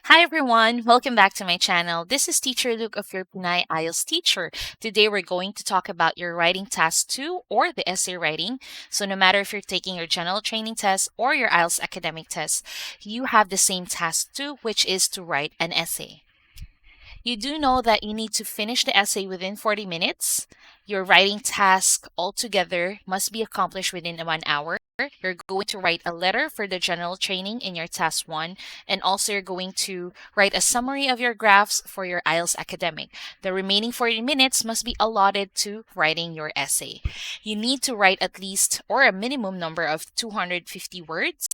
Hi everyone, welcome back to my channel. This is Teacher Luke of your Pinay IELTS teacher. Today we're going to talk about your writing task 2 or the essay writing. So no matter if you're taking your general training test or your IELTS academic test, you have the same task 2, which is to write an essay. You do know that you need to finish the essay within 40 minutes. Your writing task altogether must be accomplished within 1 hour. You're going to write a letter for the general training in your task 1, and also you're going to write a summary of your graphs for your IELTS academic. The remaining 40 minutes must be allotted to writing your essay. You need to write at least or a minimum number of 250 words.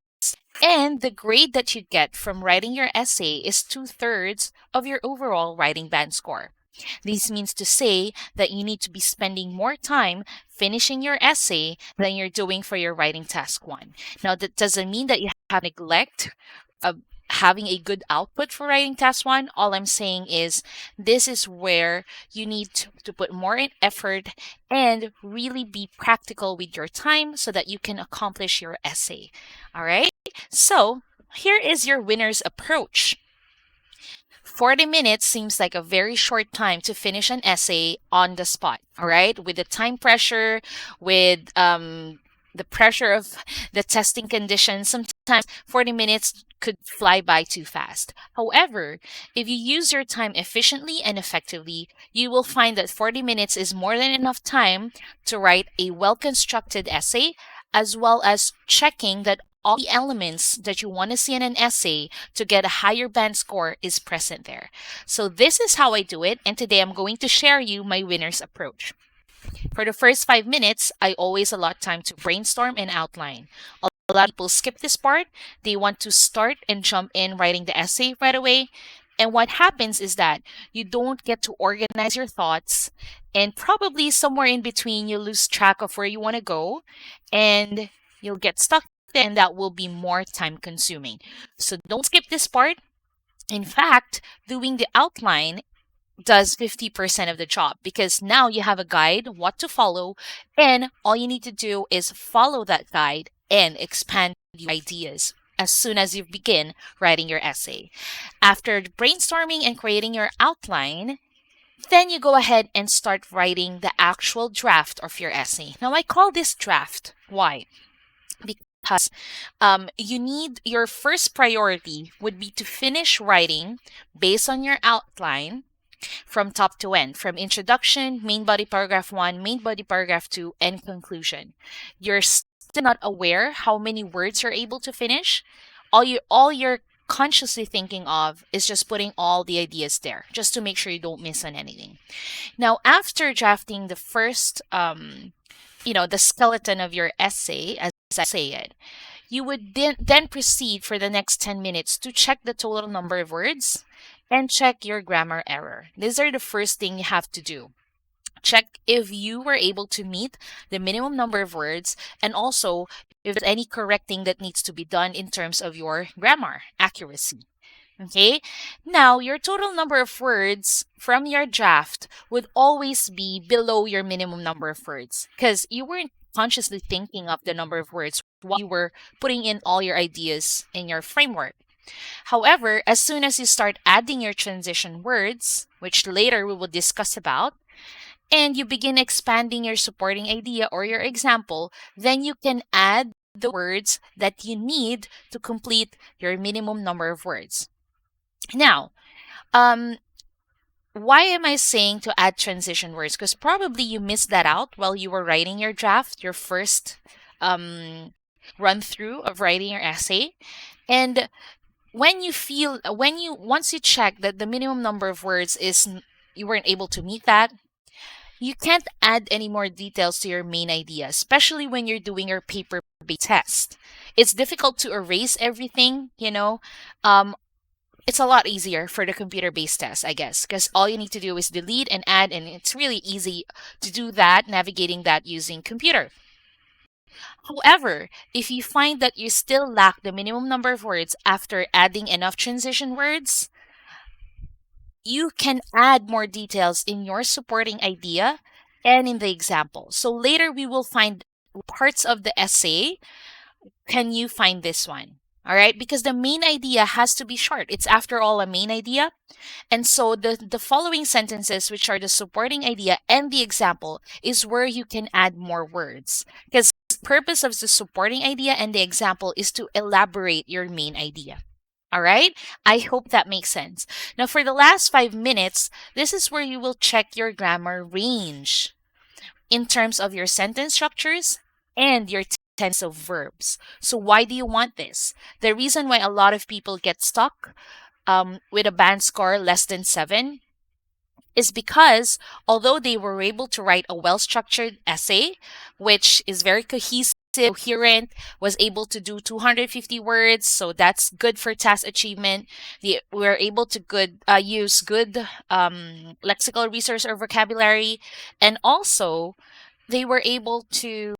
And the grade that you get from writing your essay is 2/3 of your overall writing band score. This means to say that you need to be spending more time finishing your essay than you're doing for your writing task 1. Now, that doesn't mean that you have neglect of having a good output for writing task 1. All I'm saying is this is where you need to put more in effort and really be practical with your time so that you can accomplish your essay. All right? So, here is your winner's approach. 40 minutes seems like a very short time to finish an essay on the spot, all right? With the time pressure, with the pressure of the testing conditions, sometimes 40 minutes could fly by too fast. However, if you use your time efficiently and effectively, you will find that 40 minutes is more than enough time to write a well-constructed essay, as well as checking that all the elements that you want to see in an essay to get a higher band score is present there. So this is how I do it, and today I'm going to share you my winner's approach. For the first 5 minutes, I always allot time to brainstorm and outline. A lot of people skip this part. They want to start and jump in writing the essay right away. And what happens is that you don't get to organize your thoughts, and probably somewhere in between, you lose track of where you want to go, and you'll get stuck, and that will be more time consuming. So don't skip this part. In fact, doing the outline does 50% of the job because now you have a guide, what to follow, and all you need to do is follow that guide and expand your ideas as soon as you begin writing your essay. After brainstorming and creating your outline, then you go ahead and start writing the actual draft of your essay. Now, I call this draft. Why? Because you need your first priority would be to finish writing based on your outline from top to end, from introduction, main body paragraph 1, main body paragraph 2, and conclusion. You're still not aware how many words you're able to finish. All you're consciously thinking of is just putting all the ideas there, just to make sure you don't miss on anything. Now, after drafting the first, the skeleton of your essay, as I say it, you would then proceed for the next 10 minutes to check the total number of words and check your grammar error. These are the first thing you have to do. Check if you were able to meet the minimum number of words, and also if there's any correcting that needs to be done in terms of your grammar accuracy. Okay, now your total number of words from your draft would always be below your minimum number of words because you weren't consciously thinking of the number of words while you were putting in all your ideas in your framework. However, as soon as you start adding your transition words, which later we will discuss about, and you begin expanding your supporting idea or your example, then you can add the words that you need to complete your minimum number of words. Now, why am I saying to add transition words? Because probably you missed that out while you were writing your draft, your first run through of writing your essay. And once you check that the minimum number of words is you weren't able to meet that, you can't add any more details to your main idea, especially when you're doing your paper-based test. It's difficult to erase everything, it's a lot easier for the computer-based test, I guess, because all you need to do is delete and add, and it's really easy to do that, navigating that using computer. However, if you find that you still lack the minimum number of words after adding enough transition words, you can add more details in your supporting idea and in the example. So later we will find parts of the essay. Can you find this one? All right, because the main idea has to be short. It's after all a main idea. And so the following sentences, which are the supporting idea and the example, is where you can add more words. Because the purpose of the supporting idea and the example is to elaborate your main idea. All right? I hope that makes sense. Now, for the last 5 minutes, this is where you will check your grammar range in terms of your sentence structures and your tense of verbs. So, why do you want this? The reason why a lot of people get stuck with a band score less than 7 is because although they were able to write a well structured essay, which is very cohesive, coherent, was able to do 250 words, so that's good for task achievement. They were able to use good lexical resource or vocabulary, and also they were able to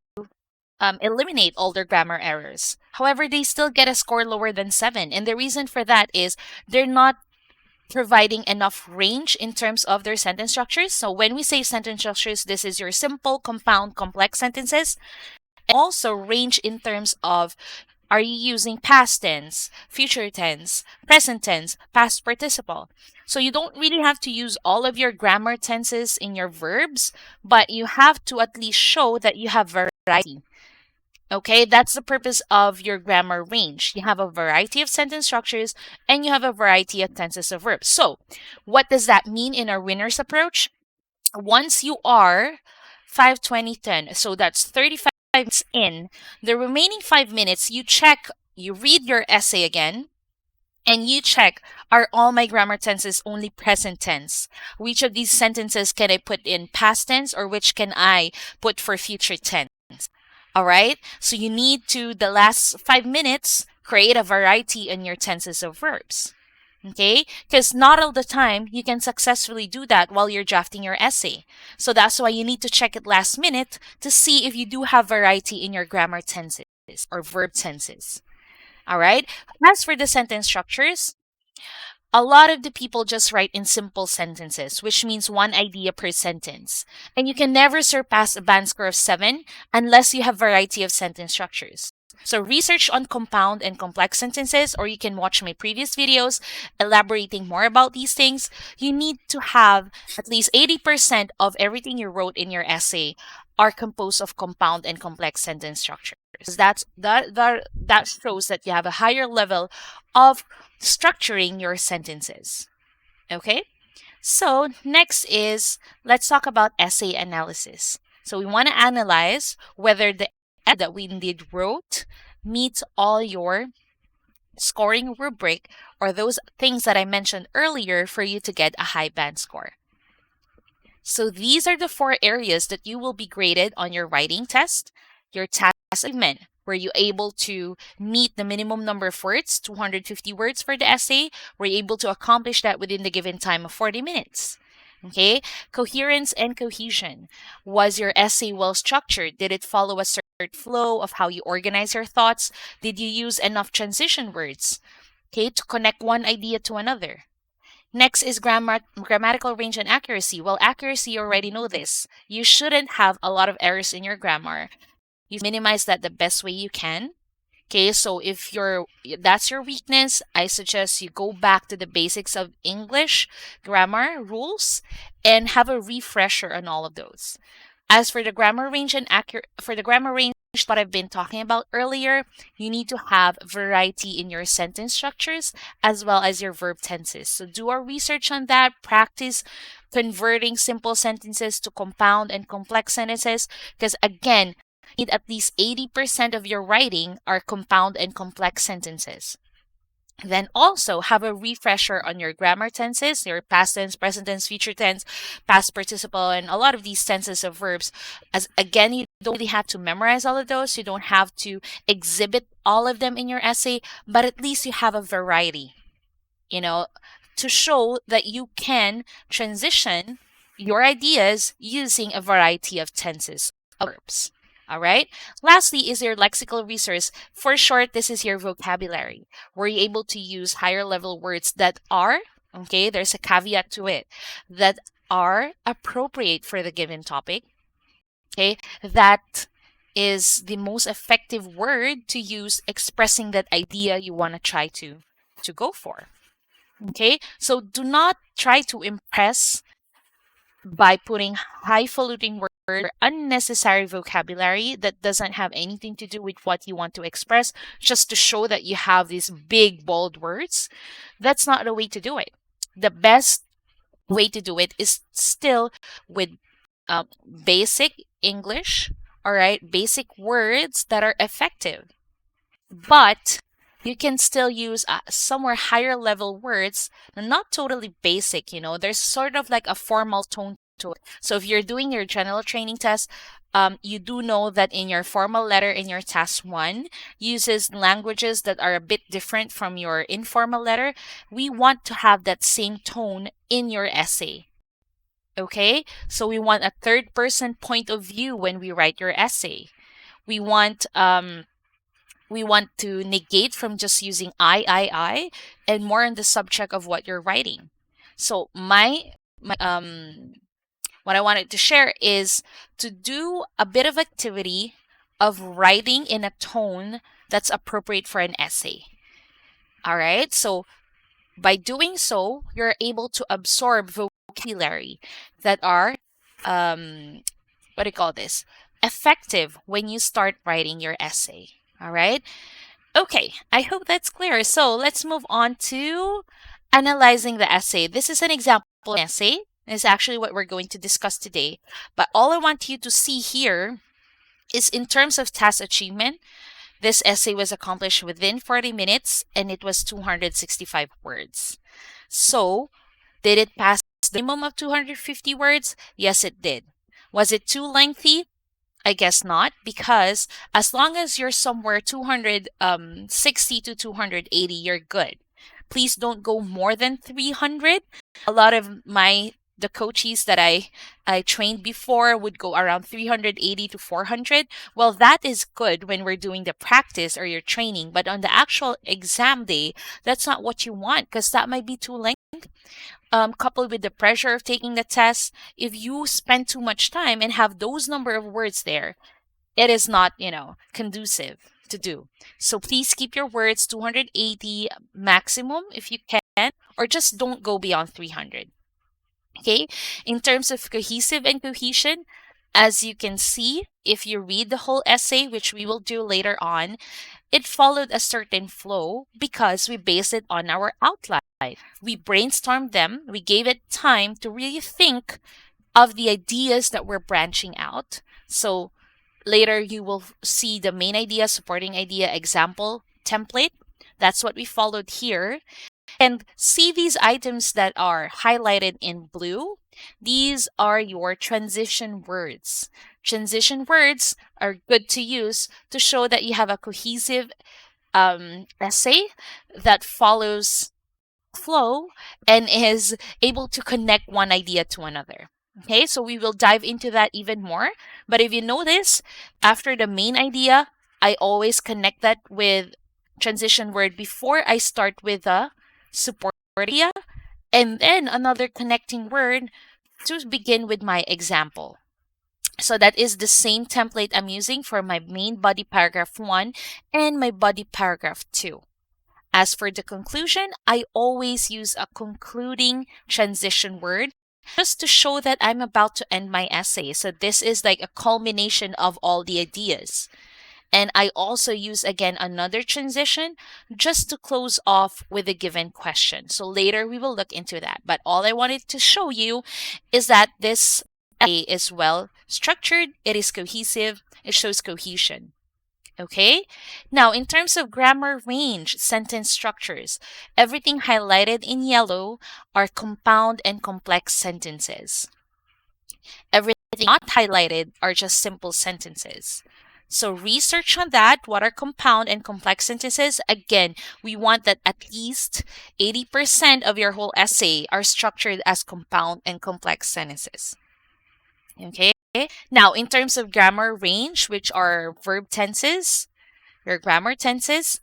eliminate all their grammar errors. However, they still get a score lower than 7. And the reason for that is they're not providing enough range in terms of their sentence structures. So when we say sentence structures, this is your simple, compound, complex sentences. And also range in terms of, are you using past tense, future tense, present tense, past participle? So you don't really have to use all of your grammar tenses in your verbs, but you have to at least show that you have variety. Okay, that's the purpose of your grammar range. You have a variety of sentence structures and you have a variety of tenses of verbs. So, what does that mean in our winner's approach? Once you are 5, 20, 10, so that's 35 minutes in, the remaining 5 minutes, you read your essay again, and you check, are all my grammar tenses only present tense? Which of these sentences can I put in past tense or which can I put for future tense? All right. So you need to, the last 5 minutes, create a variety in your tenses of verbs. Okay. Because not all the time you can successfully do that while you're drafting your essay. So that's why you need to check it last minute to see if you do have variety in your grammar tenses or verb tenses. All right. As for the sentence structures, a lot of the people just write in simple sentences, which means one idea per sentence. And you can never surpass a band score of 7 unless you have variety of sentence structures. So research on compound and complex sentences, or you can watch my previous videos elaborating more about these things. You need to have at least 80% of everything you wrote in your essay are composed of compound and complex sentence structures. That shows that you have a higher level of structuring your sentences. Okay? So, next is let's talk about essay analysis. So, we want to analyze whether the essay that we indeed wrote meets all your scoring rubric or those things that I mentioned earlier for you to get a high band score. So, these are the 4 areas that you will be graded on your writing test, your task assignment. Were you able to meet the minimum number of words, 250 words for the essay? Were you able to accomplish that within the given time of 40 minutes? Okay. Coherence and cohesion. Was your essay well structured? Did it follow a certain flow of how you organize your thoughts? Did you use enough transition words, okay, to connect one idea to another? Next is grammatical range and accuracy. Well, accuracy, you already know this. You shouldn't have a lot of errors in your grammar. You minimize that the best way you can. Okay, so if that's your weakness, I suggest you go back to the basics of English grammar rules and have a refresher on all of those. As for the grammar range what I've been talking about earlier, you need to have variety in your sentence structures as well as your verb tenses. So do our research on that, practice converting simple sentences to compound and complex sentences, because again, need at least 80% of your writing are compound and complex sentences. Then also have a refresher on your grammar tenses, your past tense, present tense, future tense, past participle, and a lot of these tenses of verbs. As again, you don't really have to memorize all of those. You don't have to exhibit all of them in your essay, but at least you have a variety, to show that you can transition your ideas using a variety of tenses of verbs. All right. Lastly is your lexical resource. For short, this is your vocabulary. Were you able to use higher level words that are, okay, there's a caveat to it, that are appropriate for the given topic, okay, that is the most effective word to use expressing that idea you want to try to go for. Okay? So do not try to impress by putting highfalutin words or unnecessary vocabulary that doesn't have anything to do with what you want to express, just to show that you have these big, bold words. That's not the way to do it. The best way to do it is still with basic English, all right, basic words that are effective. But you can still use somewhere higher level words, not totally basic, there's sort of like a formal tone to it. So if you're doing your general training test, you do know that in your formal letter in your task 1 uses languages that are a bit different from your informal letter. We want to have that same tone in your essay. Okay? So we want a third person point of view when we write your essay. We want to negate from just using I, and more on the subject of what you're writing. So my what I wanted to share is to do a bit of activity of writing in a tone that's appropriate for an essay. All right. So by doing so, you're able to absorb vocabulary that are what do you call this? Effective when you start writing your essay. All right. Okay, I hope that's clear. So let's move on to analyzing the essay. This is an example essay. It's actually what we're going to discuss today. But all I want you to see here is in terms of task achievement, this essay was accomplished within 40 minutes and it was 265 words. So, did it pass the minimum of 250 words? Yes, it did. Was it too lengthy? I guess not, because as long as you're somewhere 260 to 280, you're good. Please don't go more than 300. A lot of the coaches that I trained before would go around 380 to 400. Well, that is good when we're doing the practice or your training, but on the actual exam day, that's not what you want because that might be too lengthy. Coupled with the pressure of taking the test, if you spend too much time and have those number of words there, it is not, conducive to do. So please keep your words 280 maximum if you can, or just don't go beyond 300. Okay? In terms of cohesive and cohesion, as you can see, if you read the whole essay, which we will do later on, it followed a certain flow because we based it on our outline. We brainstormed them, we gave it time to really think of the ideas that we're branching out. So later you will see the main idea, supporting idea, example, template. That's what we followed here. And see these items that are highlighted in blue? These are your transition words. Transition words are good to use to show that you have a cohesive essay that follows flow and is able to connect one idea to another. Okay, so we will dive into that even more. But if you notice, after the main idea, I always connect that with transition word before I start with the support idea, and then another connecting word to begin with my example. So that is the same template I'm using for my main body paragraph 1 and my body paragraph 2. As for the conclusion, I always use a concluding transition word just to show that I'm about to end my essay. So this is like a culmination of all the ideas. And I also use again another transition just to close off with a given question. So later we will look into that. But all I wanted to show you is that this essay is well structured, it is cohesive, it shows cohesion. Okay? Now, in terms of grammar range, sentence structures, everything highlighted in yellow are compound and complex sentences. Everything not highlighted are just simple sentences. So research on that. What are compound and complex sentences? Again, we want that at least 80% of your whole essay are structured as compound and complex sentences. Okay? Now, in terms of grammar range, which are verb tenses, your grammar tenses,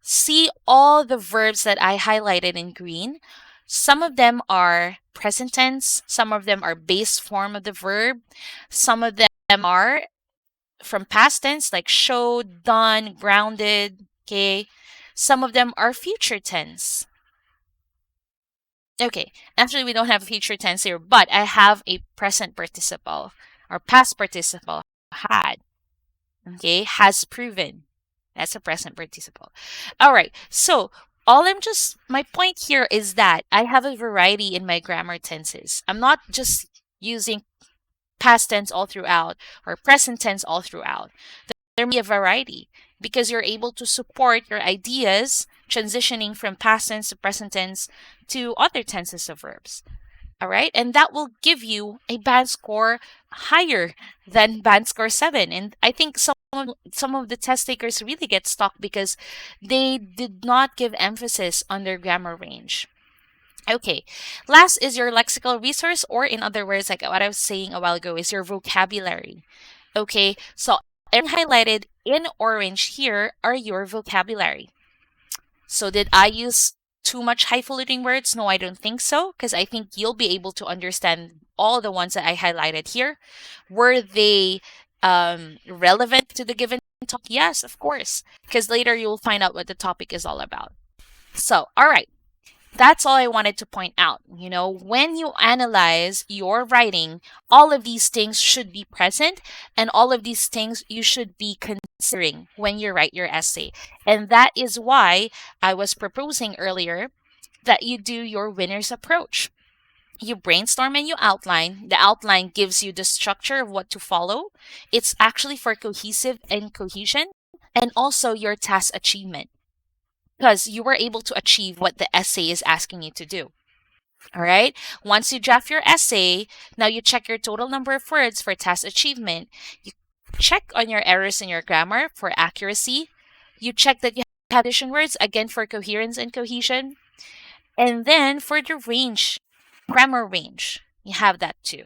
see all the verbs that I highlighted in green. Some of them are present tense, some of them are base form of the verb, some of them are from past tense like showed, done, grounded. Okay. Some of them are future tense. Okay. Actually, we don't have future tense here, but I have a present participle or past participle had. Okay. Has proven. That's a present participle. All right. So, my point here is that I have a variety in my grammar tenses. I'm not just using past tense all throughout or present tense all throughout. There may be a variety because you're able to support your ideas transitioning from past tense to present tense to other tenses of verbs. All right. And that will give you a band score higher than band score 7. And I think some of the test takers really get stuck because they did not give emphasis on their grammar range. Okay. Last is your lexical resource, or in other words, like what I was saying a while ago, is your vocabulary. Okay. So everything highlighted in orange here are your vocabulary. So did I use too much highfalutin words? No, I don't think so, because I think you'll be able to understand all the ones that I highlighted here. Were they relevant to the given topic? Yes, of course, because later you'll find out what the topic is all about. So, all right. That's all I wanted to point out. You know, when you analyze your writing, all of these things should be present, and all of these things you should be considering when you write your essay. And that is why I was proposing earlier that you do your winner's approach. You brainstorm and you outline. The outline gives you the structure of what to follow. It's actually for cohesive and cohesion, and also your task achievement, because you were able to achieve what the essay is asking you to do. All right. Once you draft your essay, now you check your total number of words for task achievement. You check on your errors in your grammar for accuracy. You check that you have addition words, again for coherence and cohesion. And then for the range, grammar range, you have that too.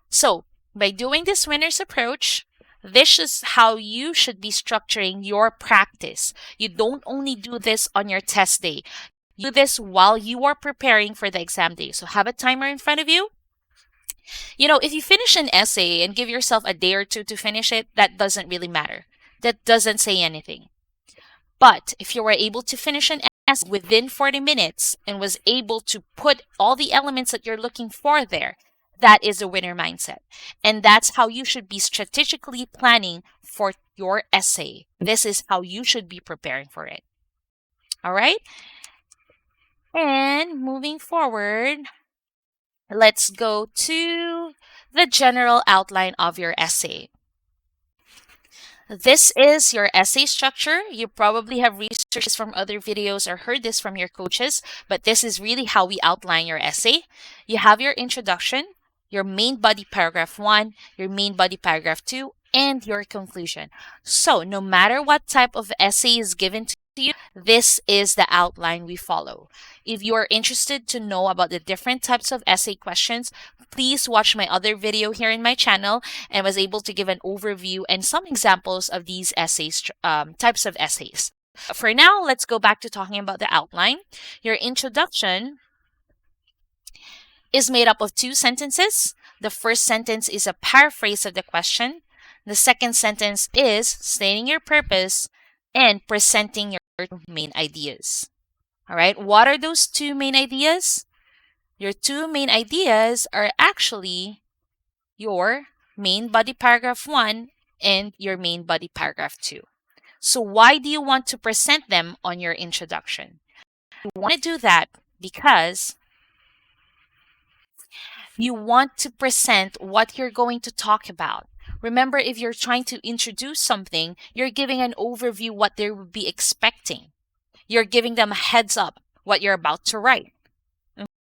So by doing this winner's approach, this is how you should be structuring your practice. You don't only do this on your test day. You do this while you are preparing for the exam day. So have a timer in front of you. You know, if you finish an essay and give yourself a day or two to finish it, that doesn't really matter. That doesn't say anything. But if you were able to finish an essay within 40 minutes and was able to put all the elements that you're looking for there, that is a winner mindset. And that's how you should be strategically planning for your essay. This is how you should be preparing for it. All right? And moving forward, let's go to the general outline of your essay. This is your essay structure. You probably have researched this from other videos or heard this from your coaches, but this is really how we outline your essay. You have your introduction, your main body paragraph 1, your main body paragraph 2, and your conclusion. So no matter what type of essay is given to you, this is the outline we follow. If you are interested to know about the different types of essay questions, please watch my other video here in my channel, and was able to give an overview and some examples of these essays, types of essays. For now, let's go back to talking about the outline. Your introduction is made up of 2 sentences. The first sentence is a paraphrase of the question. The second sentence is stating your purpose and presenting your main ideas. All right, what are those 2 main ideas? Your 2 main ideas are actually your main body paragraph 1 and your main body paragraph 2. So why do you want to present them on your introduction? You want to do that because you want to present what you're going to talk about. Remember, if you're trying to introduce something, you're giving an overview what they would be expecting. You're giving them a heads up what you're about to write.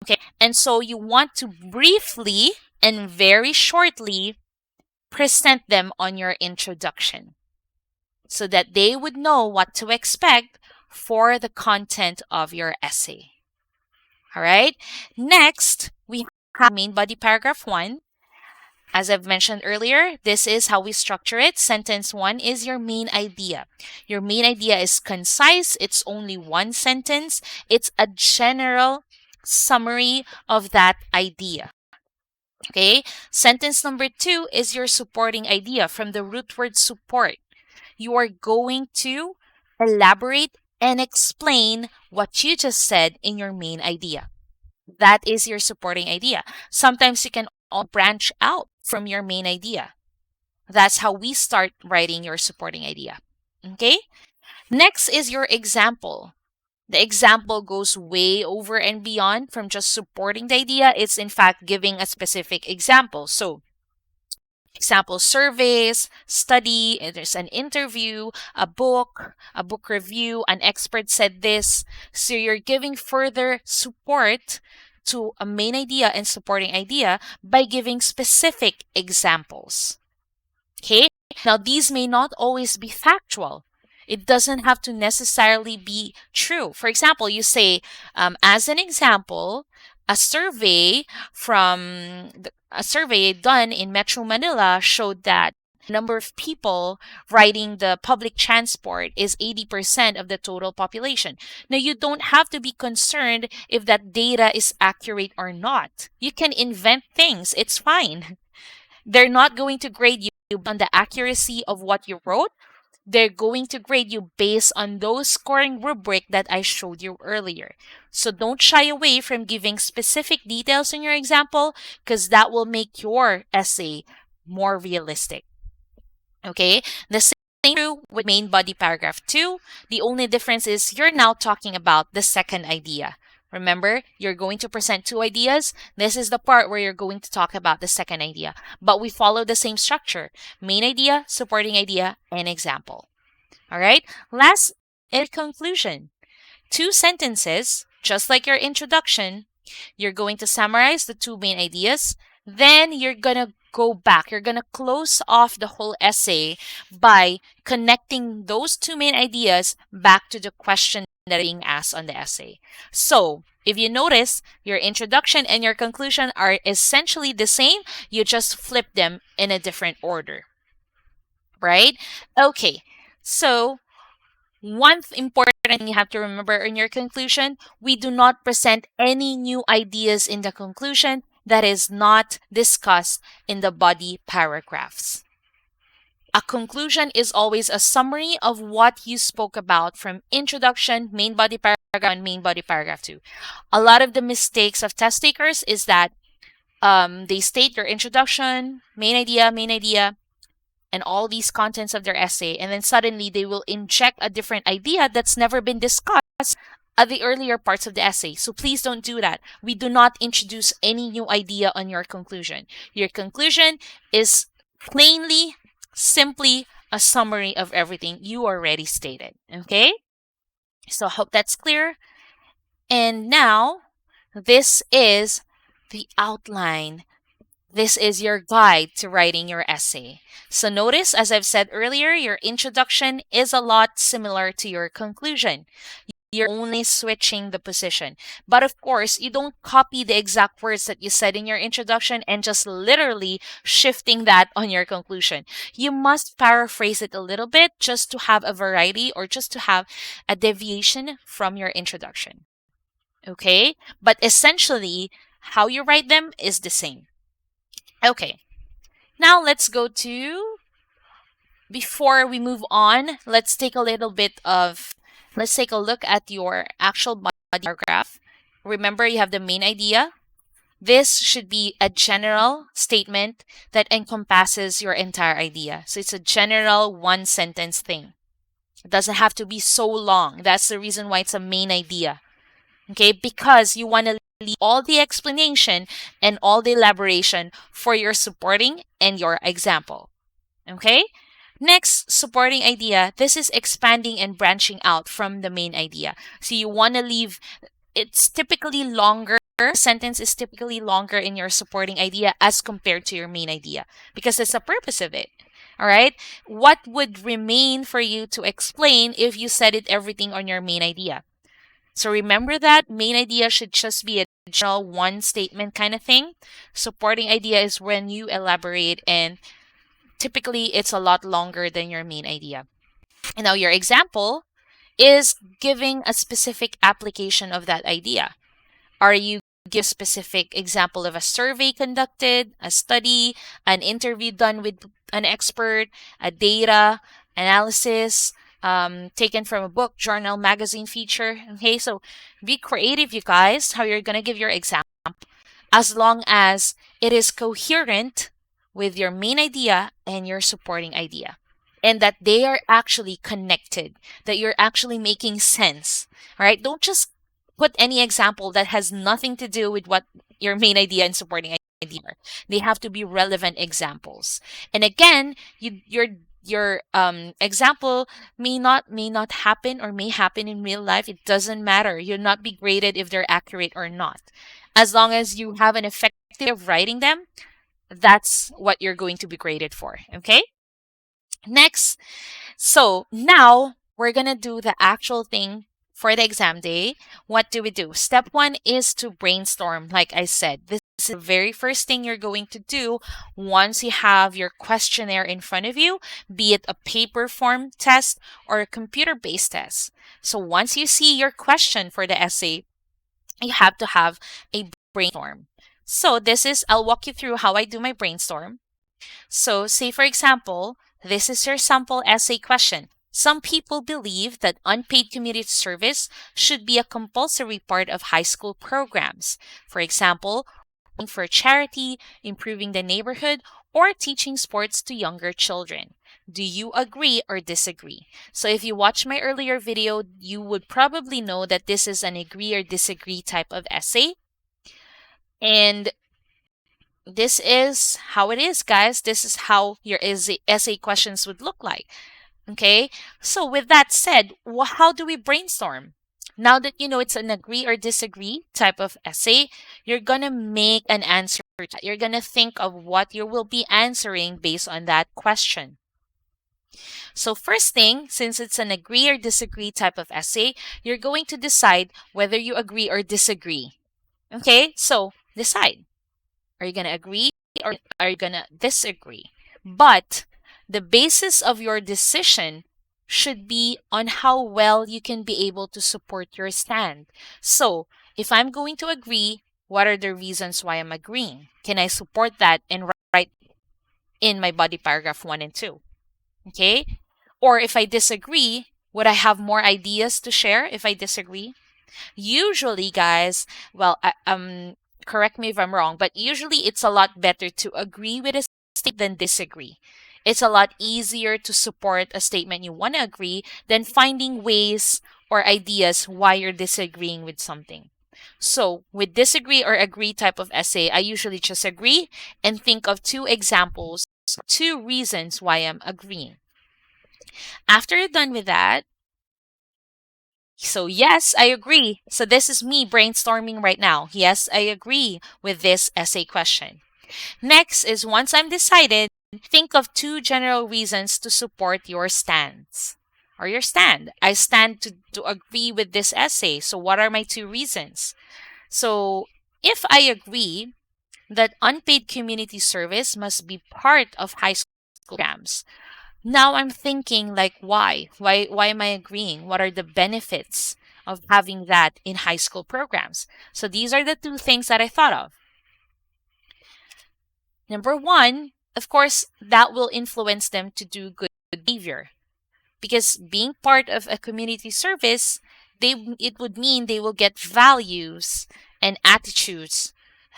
Okay, and so you want to briefly and very shortly present them on your introduction so that they would know what to expect for the content of your essay. All right, next we have main body paragraph 1. As I've mentioned earlier, this is how we structure it. Sentence 1 is your main idea. Your main idea is concise. It's only 1 sentence. It's a general summary of that idea. Okay, sentence number 2 is your supporting idea from the root word support. You are going to elaborate and explain what you just said in your main idea. That is your supporting idea. Sometimes you can all branch out from your main idea. That's how we start writing your supporting idea. Okay? Next is your example. The example goes way over and beyond from just supporting the idea. It's in fact giving a specific example. So, example surveys, study, there's an interview, a book review, an expert said this. So you're giving further support to a main idea and supporting idea by giving specific examples. Okay? Now, these may not always be factual. It doesn't have to necessarily be true. For example, you say, as an example, a survey a survey done in Metro Manila showed that the number of people riding the public transport is 80% of the total population. Now, you don't have to be concerned if that data is accurate or not. You can invent things. It's fine. They're not going to grade you on the accuracy of what you wrote. They're going to grade you based on those scoring rubric that I showed you earlier. So don't shy away from giving specific details in your example because that will make your essay more realistic. Okay? The same true with main body paragraph 2. The only difference is you're now talking about the second idea. Remember, you're going to present 2 ideas. This is the part where you're going to talk about the second idea. But we follow the same structure. Main idea, supporting idea, and example. All right? Last is conclusion. 2 sentences, just like your introduction. You're going to summarize the 2 main ideas. Then you're going to go back. You're going to close off the whole essay by connecting those 2 main ideas back to the question that is being asked on the essay. So, if you notice, your introduction and your conclusion are essentially the same. You just flip them in a different order. Right? Okay. So, one important thing you have to remember in your conclusion, we do not present any new ideas in the conclusion that is not discussed in the body paragraphs. A conclusion is always a summary of what you spoke about from introduction, main body paragraph, and main body paragraph 2. A lot of the mistakes of test takers is that they state your introduction, main idea, and all these contents of their essay, and then suddenly they will inject a different idea that's never been discussed at the earlier parts of the essay. So please don't do that. We do not introduce any new idea on your conclusion. Your conclusion is plainly, simply a summary of everything you already stated. Okay? So I hope that's clear. And now, this is the outline. This is your guide to writing your essay. So notice, as I've said earlier, your introduction is a lot similar to your conclusion. You're only switching the position. But of course, you don't copy the exact words that you said in your introduction and just literally shifting that on your conclusion. You must paraphrase it a little bit just to have a variety or just to have a deviation from your introduction. Okay? But essentially, how you write them is the same. Okay, now let's go to, before we move on, let's take a look at your actual body paragraph. Remember, you have the main idea. This should be a general statement that encompasses your entire idea. So it's a general 1-sentence thing. It doesn't have to be so long. That's the reason why it's a main idea. Okay, because you want to leave all the explanation and all the elaboration for your supporting and your example. Okay? Next, supporting idea. This is expanding and branching out from the main idea. So you want to leave, it's typically longer. Sentence is typically longer in your supporting idea as compared to your main idea because that's the purpose of it. All right? What would remain for you to explain if you said it everything on your main idea? So remember that main idea should just be a general 1-statement kind of thing. Supporting idea is when you elaborate, and typically it's a lot longer than your main idea. And now your example is giving a specific application of that idea. Are you give specific example of a survey conducted, a study, an interview done with an expert, a data analysis taken from a book, journal, magazine feature. Okay, so be creative, you guys, how you're going to give your example, as long as it is coherent with your main idea and your supporting idea, and that they are actually connected, that you're actually making sense. All right, don't just put any example that has nothing to do with what your main idea and supporting idea are. They have to be relevant examples. And again, your example may not happen or may happen in real life. It doesn't matter. You'll not be graded if they're accurate or not. As long as you have an effective way of writing them, that's what you're going to be graded for. Okay? Next, so now we're going to do the actual thing for the exam day. What do we do? Step one is to brainstorm. Like I said, this is the very first thing you're going to do once you have your questionnaire in front of you, be it a paper form test or a computer-based test. So once you see your question for the essay, you have to have a brainstorm. So I'll walk you through how I do my brainstorm. So say for example, this is your sample essay question. Some people believe that unpaid community service should be a compulsory part of high school programs. For example, for charity, improving the neighborhood, or teaching sports to younger children. Do you agree or disagree? So if you watched my earlier video, you would probably know that this is an agree or disagree type of essay. And this is how it is, guys. This is how your essay questions would look like. Okay? So with that said, how do we brainstorm? Now that you know it's an agree or disagree type of essay, you're going to make an answer. You're going to think of what you will be answering based on that question. So first thing, since it's an agree or disagree type of essay, you're going to decide whether you agree or disagree. Okay? So decide. Are you going to agree or are you going to disagree? But the basis of your decision should be on how well you can be able to support your stand. So if I'm going to agree, what are the reasons why I'm agreeing? Can I support that and write in my body paragraph 1 and 2? Okay? Or if I disagree, would I have more ideas to share if I disagree? Usually, guys, well, correct me if I'm wrong, but usually it's a lot better to agree with a statement than disagree. It's a lot easier to support a statement you want to agree than finding ways or ideas why you're disagreeing with something. So with disagree or agree type of essay, I usually just agree and think of 2 examples, 2 reasons why I'm agreeing. After you're done with that, so yes, I agree. So this is me brainstorming right now. Yes, I agree with this essay question. Next is once I'm decided, think of 2 general reasons to support your stance or your stand. I stand to agree with this essay. So what are my 2 reasons? So if I agree that unpaid community service must be part of high school programs, now I'm thinking like why? Why am I agreeing? What are the benefits of having that in high school programs? So these are the 2 things that I thought of. Number 1, of course, that will influence them to do good behavior. Because being part of a community service, it would mean they will get values and attitudes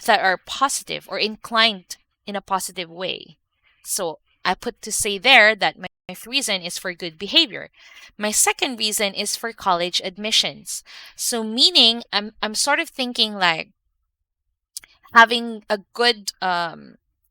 that are positive or inclined in a positive way. So I put to say there that my reason is for good behavior. My second reason is for college admissions. So meaning I'm sort of thinking like having a good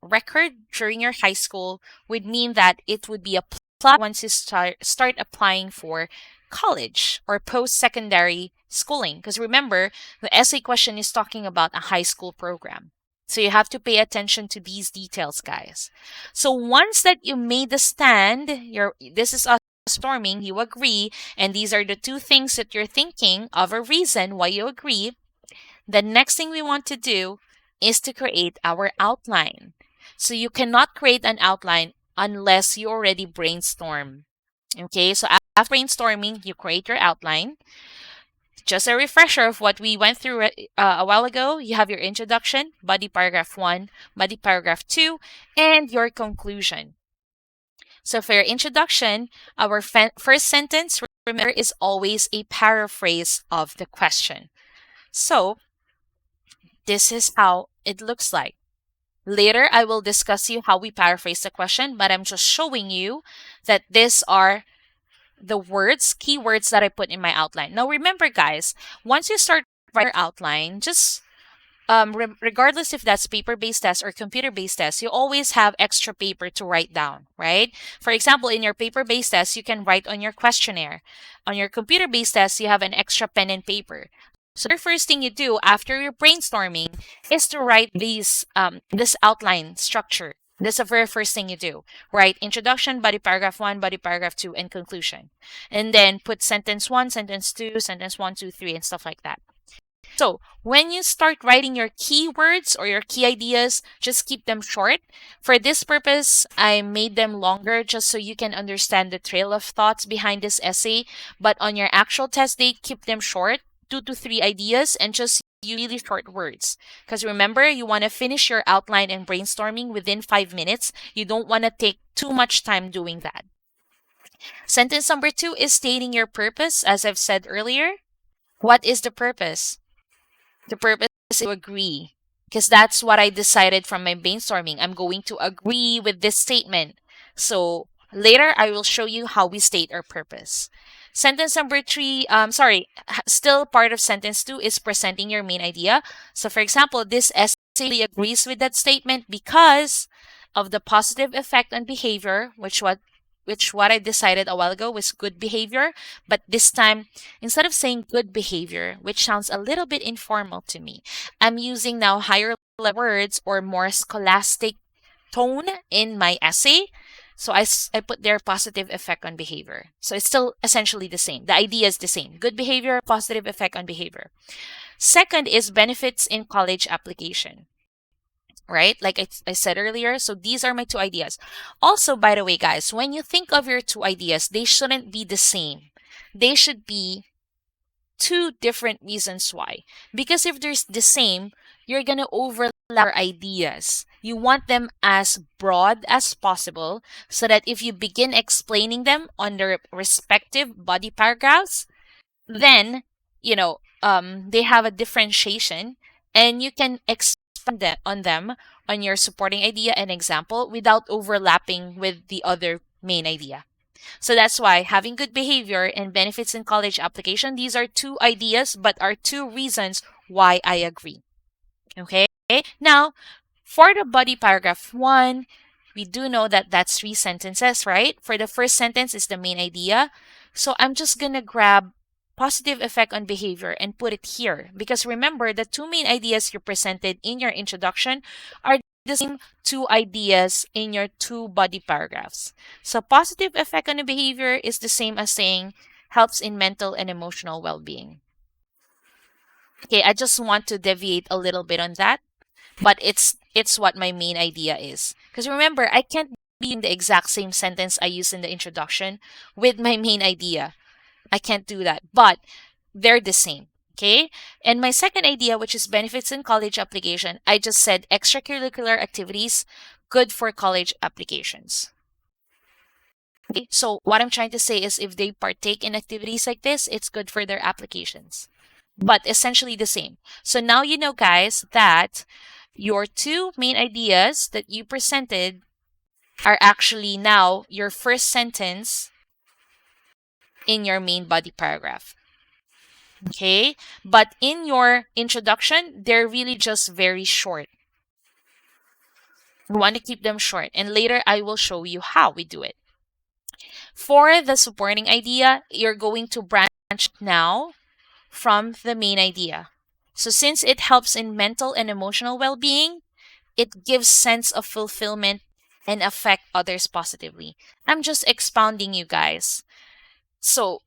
record during your high school would mean that it would be a plus once you start applying for college or post-secondary schooling. Because remember, the essay question is talking about a high school program. So you have to pay attention to these details, guys. So once that you made the stand, this is us storming, you agree, and these are the 2 things that you're thinking of a reason why you agree, the next thing we want to do is to create our outline. So you cannot create an outline unless you already brainstorm. Okay, so after brainstorming, you create your outline. Just a refresher of what we went through a while ago. You have your introduction, body paragraph 1, body paragraph 2, and your conclusion. So for your introduction, our first sentence, remember, is always a paraphrase of the question. So this is how it looks like. Later, I will discuss you how we paraphrase the question, but I'm just showing you that these are the words, keywords that I put in my outline. Now, remember, guys, once you start writing your outline, just regardless if that's paper-based test or computer-based test, you always have extra paper to write down, right? For example, in your paper-based test, you can write on your questionnaire. On your computer-based test, you have an extra pen and paper. So the first thing you do after your brainstorming is to write this outline structure. That's the very first thing you do. Write introduction, body paragraph 1, body paragraph 2, and conclusion. And then put sentence 1, sentence 2, sentence 1, 2, 3, and stuff like that. So when you start writing your keywords or your key ideas, just keep them short. For this purpose, I made them longer just so you can understand the trail of thoughts behind this essay. But on your actual test date, keep them short, 2 to 3 ideas, and just use really short words. Because remember, you want to finish your outline and brainstorming within 5 minutes. You don't want to take too much time doing that. Sentence number 2 is stating your purpose, as I've said earlier. What is the purpose? The purpose is to agree, because that's what I decided from my brainstorming. I'm going to agree with this statement. So later, I will show you how we state our purpose. Sentence number 3, still part of sentence 2 is presenting your main idea. So for example, this essay really agrees with that statement because of the positive effect on behavior, which what I decided a while ago was good behavior. But this time, instead of saying good behavior, which sounds a little bit informal to me, I'm using now higher level words or more scholastic tone in my essay. So I put their positive effect on behavior. So it's still essentially the same. The idea is the same. Good behavior, positive effect on behavior. Second is benefits in college application. Right? Like I said earlier. So these are my 2 ideas. Also, by the way, guys, when you think of your 2 ideas, they shouldn't be the same. They should be 2 different reasons why. Because if there's the same, you're going to overlap your ideas. You want them as broad as possible so that if you begin explaining them on their respective body paragraphs, then, they have a differentiation and you can expand on them on your supporting idea and example without overlapping with the other main idea. So that's why having good behavior and benefits in college application, these are 2 ideas but are 2 reasons why I agree. Okay? Now, for the body paragraph 1, we do know that that's 3 sentences, right? For the first sentence is the main idea. So I'm just going to grab positive effect on behavior and put it here. Because remember, the 2 main ideas you presented in your introduction are the same 2 ideas in your 2 body paragraphs. So positive effect on the behavior is the same as saying helps in mental and emotional well-being. Okay, I just want to deviate a little bit on that, but it's what my main idea is. Because remember, I can't be in the exact same sentence I used in the introduction with my main idea. I can't do that, but they're the same. Okay. And my second idea, which is benefits in college application, I just said extracurricular activities good for college applications. Okay. So what I'm trying to say is if they partake in activities like this, it's good for their applications. But essentially the same. So now you know, guys, that your 2 main ideas that you presented are actually now your first sentence in your main body paragraph. Okay? But in your introduction, they're really just very short. We want to keep them short. And later, I will show you how we do it. For the supporting idea, you're going to branch now from the main idea. So since it helps in mental and emotional well-being, it gives sense of fulfillment and affect others positively. I'm just expounding you guys. So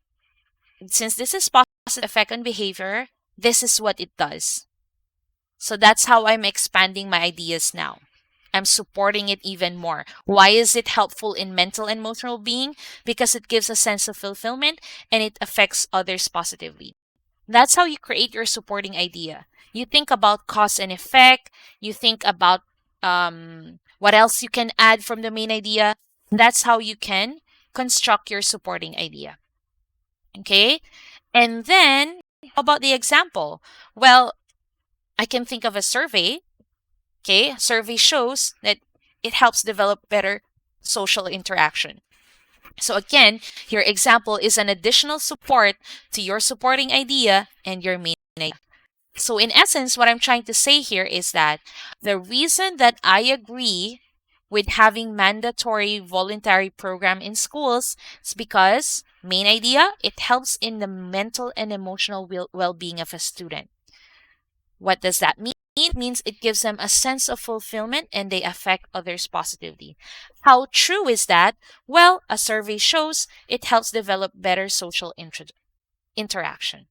since this is positive effect on behavior, this is what it does. So that's how I'm expanding my ideas now. I'm supporting it even more. Why is it helpful in mental and emotional being? Because it gives a sense of fulfillment and it affects others positively. That's how you create your supporting idea. You think about cause and effect. You think about what else you can add from the main idea. That's how you can construct your supporting idea. Okay? And then, how about the example? Well, I can think of a survey. Okay? A survey shows that it helps develop better social interaction. So again, your example is an additional support to your supporting idea and your main idea. So in essence, what I'm trying to say here is that the reason that I agree with having mandatory voluntary program in schools is because main idea, it helps in the mental and emotional well-being of a student. What does that mean? It means it gives them a sense of fulfillment and they affect others positively. How true is that? Well, a survey shows it helps develop better social interaction.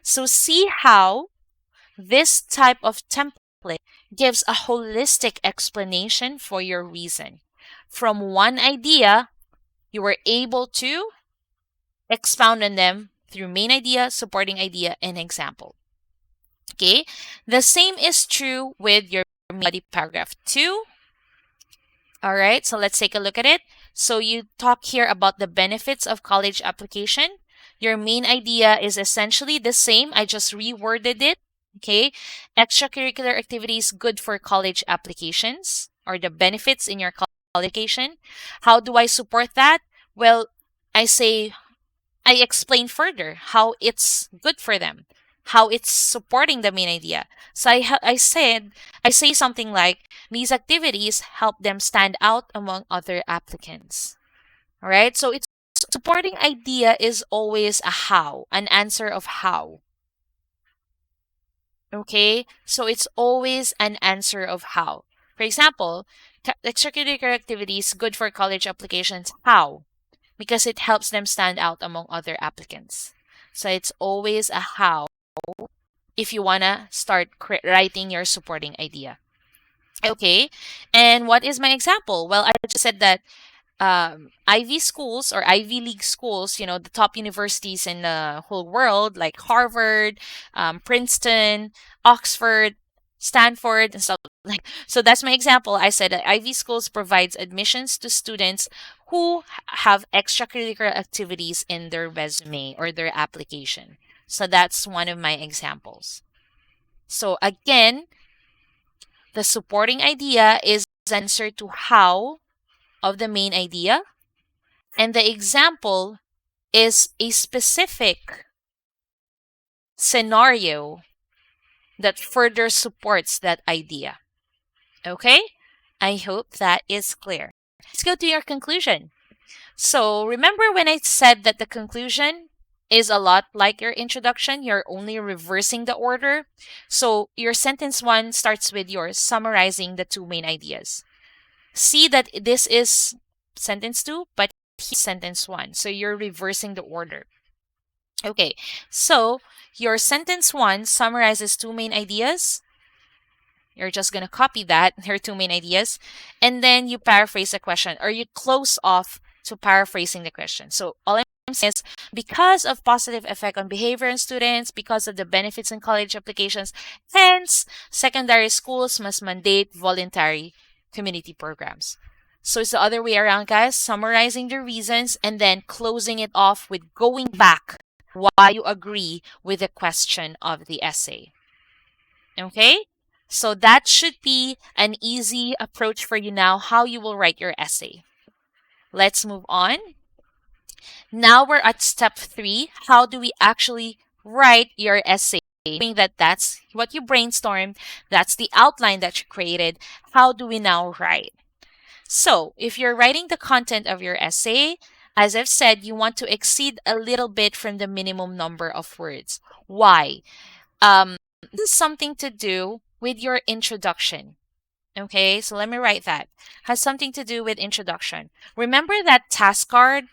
So see how this type of template gives a holistic explanation for your reason. From one idea, you were able to expound on them through main idea, supporting idea, and example. Okay, the same is true with your body paragraph 2. All right, so let's take a look at it. So you talk here about the benefits of college application. Your main idea is essentially the same. I just reworded it. Okay, extracurricular activities good for college applications, or the benefits in your college application. How do I support that? Well, I say I explain further how it's good for them, how it's supporting the main idea. So I say something like these activities help them stand out among other applicants. All right? So it's supporting idea is always a how, an answer of how. Okay? So it's always an answer of how. For example, extracurricular activities good for college applications. How? Because it helps them stand out among other applicants. So it's always a how if you want to start writing your supporting idea. Okay. And what is my example? Well, I just said that Ivy schools or Ivy League schools, you know, the top universities in the whole world, like Harvard, Princeton, Oxford, Stanford, and stuff like. So that's my example. I said that Ivy schools provides admissions to students who have extracurricular activities in their resume or their application. So that's one of my examples. So again, the supporting idea is answer to how of the main idea, and the example is a specific scenario that further supports that idea. Okay? I hope that is clear. Let's go to your conclusion. So remember when I said that the conclusion is a lot like your introduction, you're only reversing the order. So your sentence 1 starts with your summarizing the 2 main ideas. See that this is sentence 2, but here's sentence 1. So you're reversing the order. Okay, so your sentence 1 summarizes 2 main ideas. You're just going to copy that, your 2 main ideas, and then you paraphrase the question, or you close off to paraphrasing the question. So all I'm saying is, because of positive effect on behavior in students, because of the benefits in college applications, hence, secondary schools must mandate voluntary community programs. So it's the other way around, guys, summarizing the reasons and then closing it off with going back why you agree with the question of the essay. Okay? So that should be an easy approach for you now, how you will write your essay. Let's move on. Now we're at step 3. How do we actually write your essay? Knowing that that's what you brainstormed, that's the outline that you created. How do we now write? So if you're writing the content of your essay, as I've said, you want to exceed a little bit from the minimum number of words. Why? This is something to do with your introduction. Okay, so let me write that. Has something to do with introduction. Remember that task card?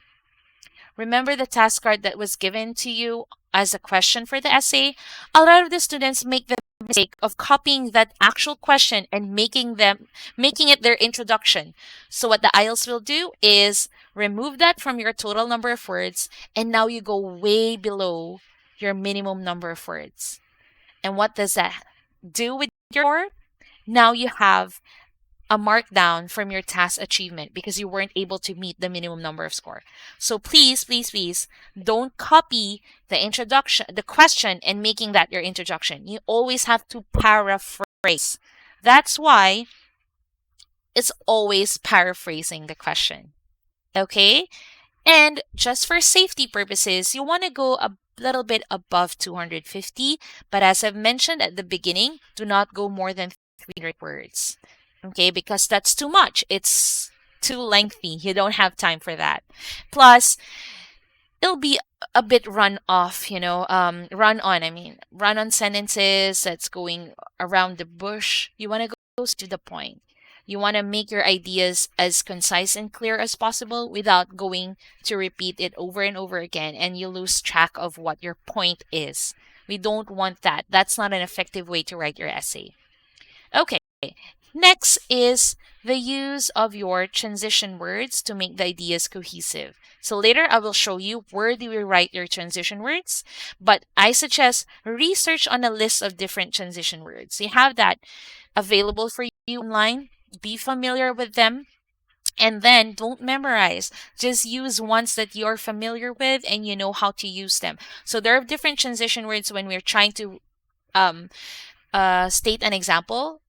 Remember the task card that was given to you as a question for the essay? A lot of the students make the mistake of copying that actual question and making it their introduction. So what the IELTS will do is remove that from your total number of words, and now you go way below your minimum number of words. And what does that do with your score? Now you have a markdown from your task achievement because you weren't able to meet the minimum number of score. So please, please, please don't copy the introduction, the question, and making that your introduction. You always have to paraphrase. That's why it's always paraphrasing the question. Okay? And just for safety purposes, you want to go a little bit above 250, but as I've mentioned at the beginning, do not go more than 300 words. Okay, because that's too much. It's too lengthy. You don't have time for that. Plus, it'll be a bit run on sentences that's going around the bush. You want to go to the point. You want to make your ideas as concise and clear as possible without going to repeat it over and over again, and you lose track of what your point is. We don't want that. That's not an effective way to write your essay. Okay, next is the use of your transition words to make the ideas cohesive. So later I will show you where do we write your transition words, but I suggest research on a list of different transition words. You have that available for you online. Be familiar with them. And then don't memorize. Just use ones that you're familiar with and you know how to use them. So there are different transition words when we're trying to state an example.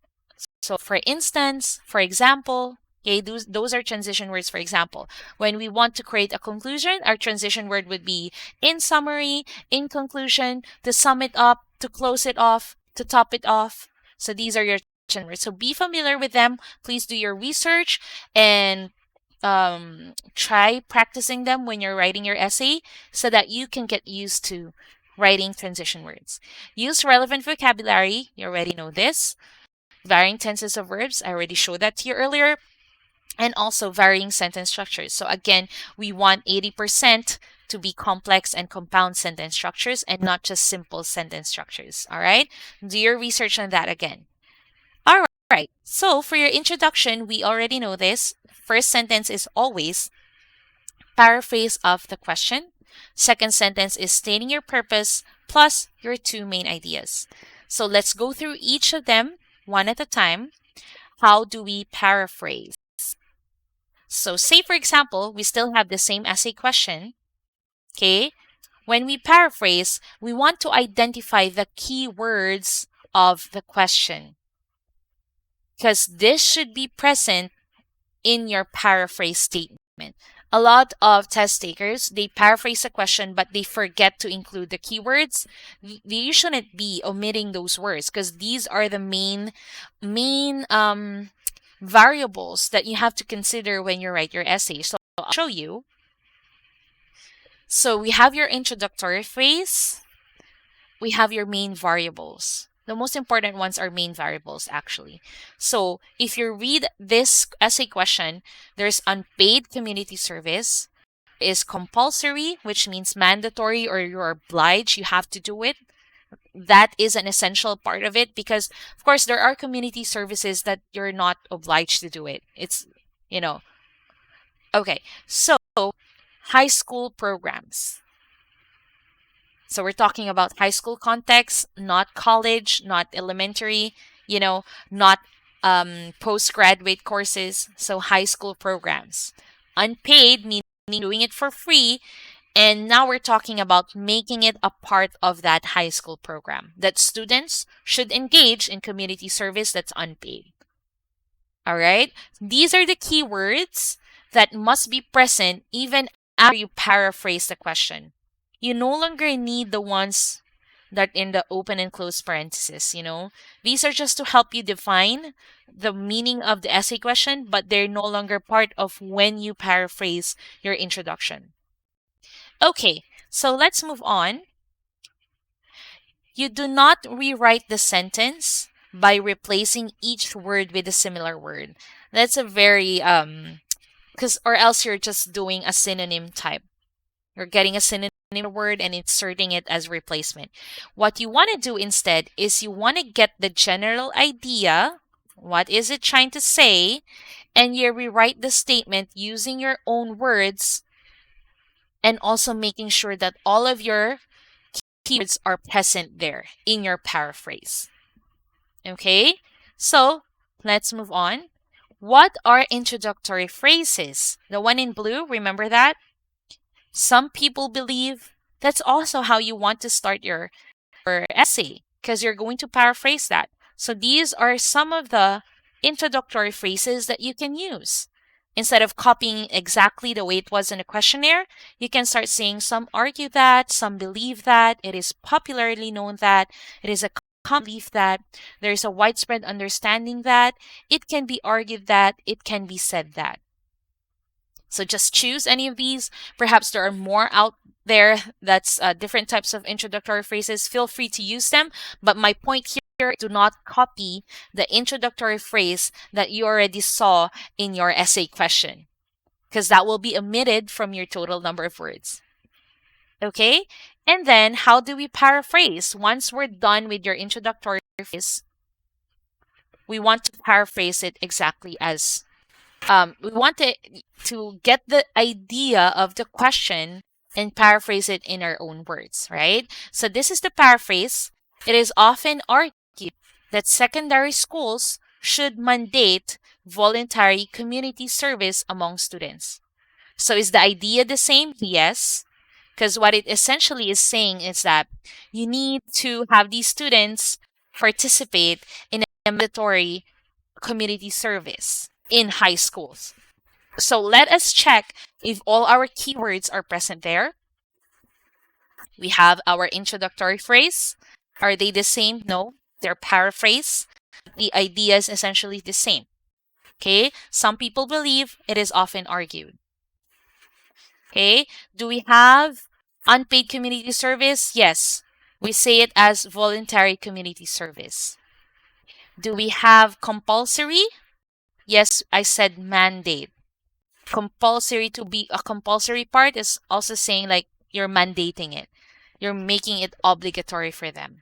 So for instance, for example, okay, those are transition words for example. When we want to create a conclusion, our transition word would be in summary, in conclusion, to sum it up, to close it off, to top it off. So these are your transition words. So be familiar with them. Please do your research and try practicing them when you're writing your essay so that you can get used to writing transition words. Use relevant vocabulary. You already know this. Varying tenses of verbs, I already showed that to you earlier, and also varying sentence structures. So again, we want 80% to be complex and compound sentence structures and not just simple sentence structures. All right? Do your research on that again. All right. So for your introduction, we already know this. First sentence is always paraphrase of the question. Second sentence is stating your purpose plus your two main ideas. So let's go through each of them one at a time. How do we paraphrase? So say, for example, we still have the same essay question. Okay. When we paraphrase, we want to identify the key words of the question because this should be present in your paraphrase statement. A lot of test takers, they paraphrase a question, but they forget to include the keywords. You shouldn't be omitting those words because these are the main variables that you have to consider when you write your essay. So I'll show you. So we have your introductory phrase. We have your main variables. The most important ones are main variables, actually. So if you read this essay question, there's unpaid community service, is compulsory, which means mandatory or you're obliged, you have to do it. That is an essential part of it because, of course, there are community services that you're not obliged to do it. It's, Okay, so high school programs. So we're talking about high school context, not college, not elementary, not postgraduate courses. So high school programs. Unpaid, meaning doing it for free. And now we're talking about making it a part of that high school program that students should engage in community service that's unpaid. All right. These are the keywords that must be present even after you paraphrase the question. You no longer need the ones that in the open and closed parentheses, These are just to help you define the meaning of the essay question, but they're no longer part of when you paraphrase your introduction. Okay, so let's move on. You do not rewrite the sentence by replacing each word with a similar word. That's a very, or else you're just doing a synonym type. You're getting a synonym word and inserting it as replacement. What you want to do instead is you want to get the general idea. What is it trying to say? And you rewrite the statement using your own words and also making sure that all of your keywords are present there in your paraphrase. Okay, so let's move on. What are introductory phrases? The one in blue, remember that? Some people believe that's also how you want to start your essay because you're going to paraphrase that. So these are some of the introductory phrases that you can use. Instead of copying exactly the way it was in the questionnaire, you can start saying some argue that, some believe that, it is popularly known that, it is a common belief that, there is a widespread understanding that, it can be argued that, it can be said that. So just choose any of these. Perhaps there are more out there that's different types of introductory phrases. Feel free to use them. But my point here, do not copy the introductory phrase that you already saw in your essay question, because that will be omitted from your total number of words. Okay? And then how do we paraphrase? Once we're done with your introductory phrase, we want to paraphrase it exactly as we want it to get the idea of the question and paraphrase it in our own words, right? So this is the paraphrase. It is often argued that secondary schools should mandate voluntary community service among students. So is the idea the same? Yes. Because what it essentially is saying is that you need to have these students participate in a mandatory community service in high schools. So let us check if all our keywords are present there. We have our introductory phrase. Are they the same? No, they're paraphrase. The idea is essentially the same. Okay, some people believe, it is often argued. Okay, do we have unpaid community service? Yes, we say it as voluntary community service. Do we have compulsory? Yes, I said mandate. Compulsory, to be a compulsory part, is also saying like you're mandating it. You're making it obligatory for them.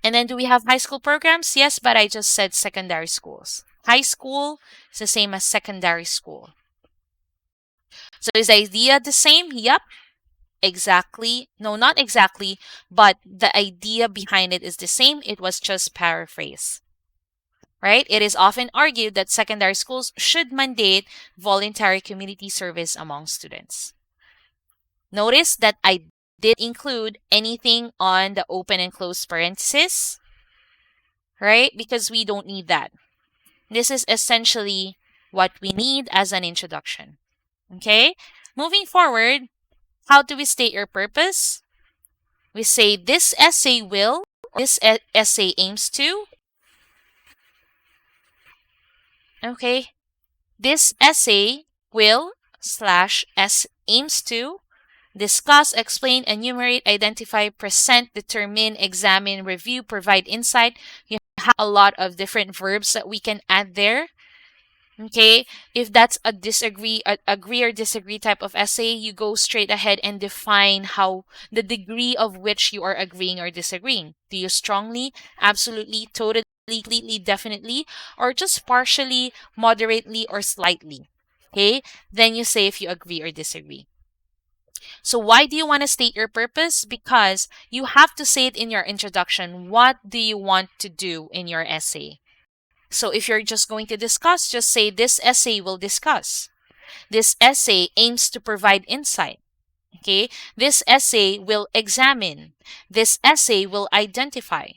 And then do we have high school programs? Yes, but I just said secondary schools. High school is the same as secondary school. So is the idea the same? Yep. Exactly. No, not exactly, but the idea behind it is the same. It was just paraphrase. Right? It is often argued that secondary schools should mandate voluntary community service among students. Notice that I did include anything on the open and closed parentheses, right? Because we don't need that. This is essentially what we need as an introduction. Okay? Moving forward, how do we state your purpose? We say this essay will, this essay aims to. Okay, this essay will / aims to discuss, explain, enumerate, identify, present, determine, examine, review, provide insight. You have a lot of different verbs that we can add there. Okay, if that's a agree or disagree type of essay, you go straight ahead and define how the degree of which you are agreeing or disagreeing. Do you strongly, absolutely, totally, completely, definitely, or just partially, moderately, or slightly? Okay, then you say if you agree or disagree. So why do you want to state your purpose? Because you have to say it in your introduction. What do you want to do in your essay? So if you're just going to discuss, just say this essay will discuss. This essay aims to provide insight. Okay? This essay will examine. This essay will identify.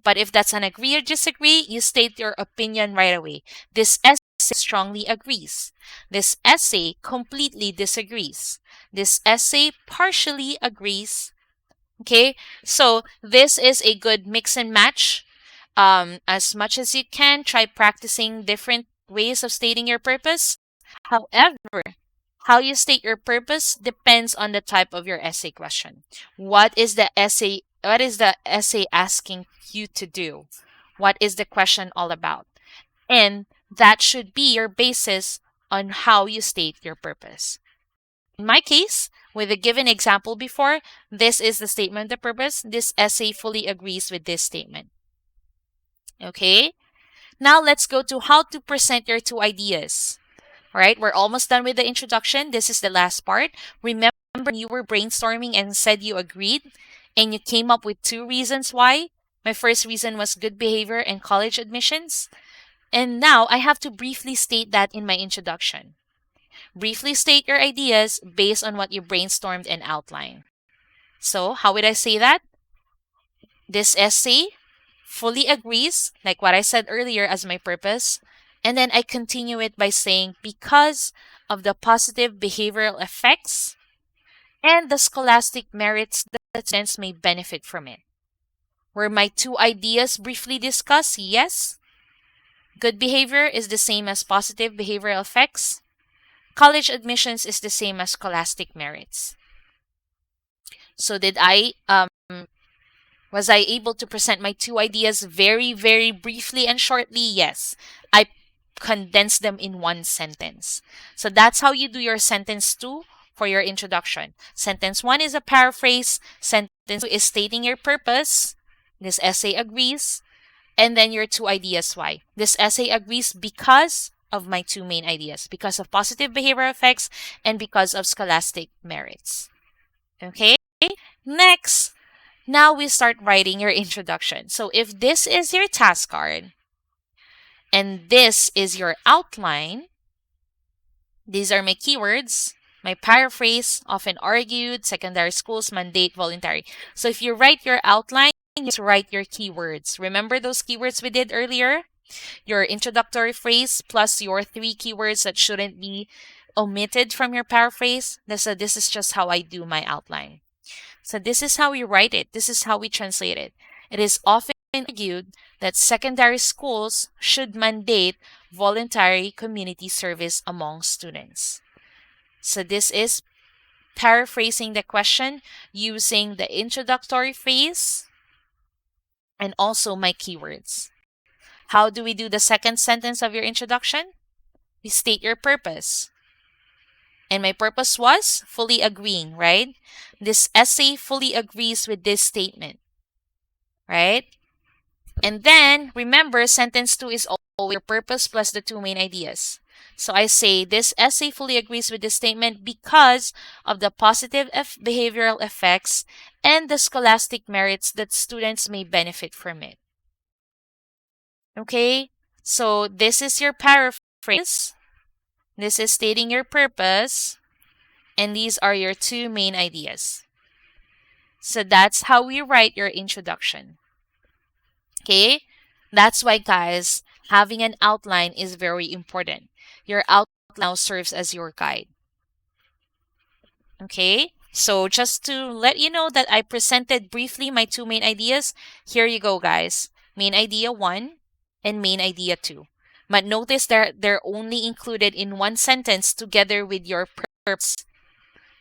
But if that's an agree or disagree, you state your opinion right away. This essay strongly agrees. This essay completely disagrees. This essay partially agrees. Okay? So this is a good mix and match. As much as you can, try practicing different ways of stating your purpose. However, how you state your purpose depends on the type of your essay question. What is the essay asking you to do? What is the question all about? And that should be your basis on how you state your purpose. In my case, with the given example before, this is the statement of purpose. This essay fully agrees with this statement. Okay, now let's go to how to present your two ideas. All right, we're almost done with the introduction. This is the last part. Remember, you were brainstorming and said you agreed. and you came up with two reasons why. My first reason was good behavior and college admissions. And now I have to briefly state that in my introduction. Briefly state your ideas based on what you brainstormed and outlined. So, how would I say that? This essay fully agrees, like what I said earlier, as my purpose. And then I continue it by saying, because of the positive behavioral effects and the scholastic merits that students may benefit from it. Were my two ideas briefly discussed? Yes. Good behavior is the same as positive behavioral effects. College admissions is the same as scholastic merits. So was I able to present my two ideas very, very briefly and shortly? Yes. I condensed them in one sentence. So that's how you do your sentence 2 for your introduction. Sentence 1 is a paraphrase. Sentence 2 is stating your purpose. This essay agrees. And then your two ideas why. This essay agrees because of my two main ideas, because of positive behavioral effects and because of scholastic merits. Okay? Next, now we start writing your introduction. So if this is your task card and this is your outline, these are my keywords, my paraphrase, often argued, secondary schools, mandate, voluntary. So if you write your outline, you need to write your keywords. Remember those keywords we did earlier? Your introductory phrase plus your 3 keywords that shouldn't be omitted from your paraphrase. So this is just how I do my outline. So this is how we write it. This is how we translate it. It is often argued that secondary schools should mandate voluntary community service among students. So this is paraphrasing the question using the introductory phrase and also my keywords. How do we do the second sentence of your introduction? We state your purpose. And my purpose was fully agreeing, right? This essay fully agrees with this statement, right? And then, remember, sentence 2 is always your purpose plus the two main ideas. So I say, this essay fully agrees with this statement because of the positive behavioral effects and the scholastic merits that students may benefit from it. Okay? So this is your paraphrase. This is stating your purpose. And these are your two main ideas. So that's how we write your introduction. Okay? That's why, guys, having an outline is very important. Your outline now serves as your guide. Okay? So just to let you know that I presented briefly my two main ideas, here you go, guys. Main idea 1 and main idea 2. But notice that they're only included in one sentence together with your purpose.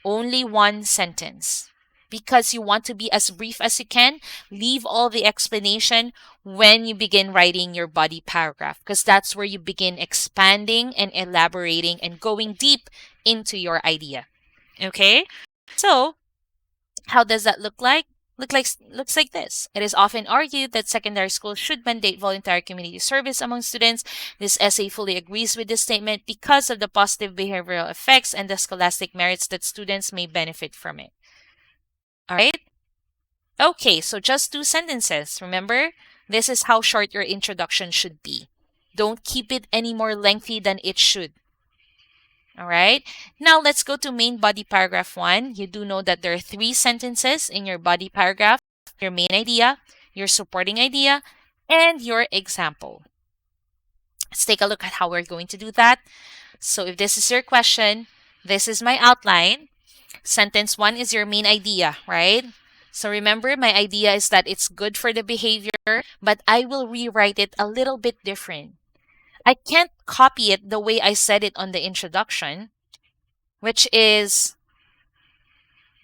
Only one sentence. Because you want to be as brief as you can, leave all the explanation when you begin writing your body paragraph, because that's where you begin expanding and elaborating and going deep into your idea. Okay? So, how does that look like? Looks like this. It is often argued that secondary schools should mandate voluntary community service among students. This essay fully agrees with this statement because of the positive behavioral effects and the scholastic merits that students may benefit from it. All right? Okay, so just 2 sentences. Remember, this is how short your introduction should be. Don't keep it any more lengthy than it should. All right. Now let's go to main body paragraph 1. You do know that there are 3 sentences in your body paragraph: your main idea, your supporting idea, and your example. Let's take a look at how we're going to do that. So if this is your question, this is my outline. Sentence 1 is your main idea, right? So remember, my idea is that it's good for the behavior, but I will rewrite it a little bit different. I can't copy it the way I said it on the introduction, which is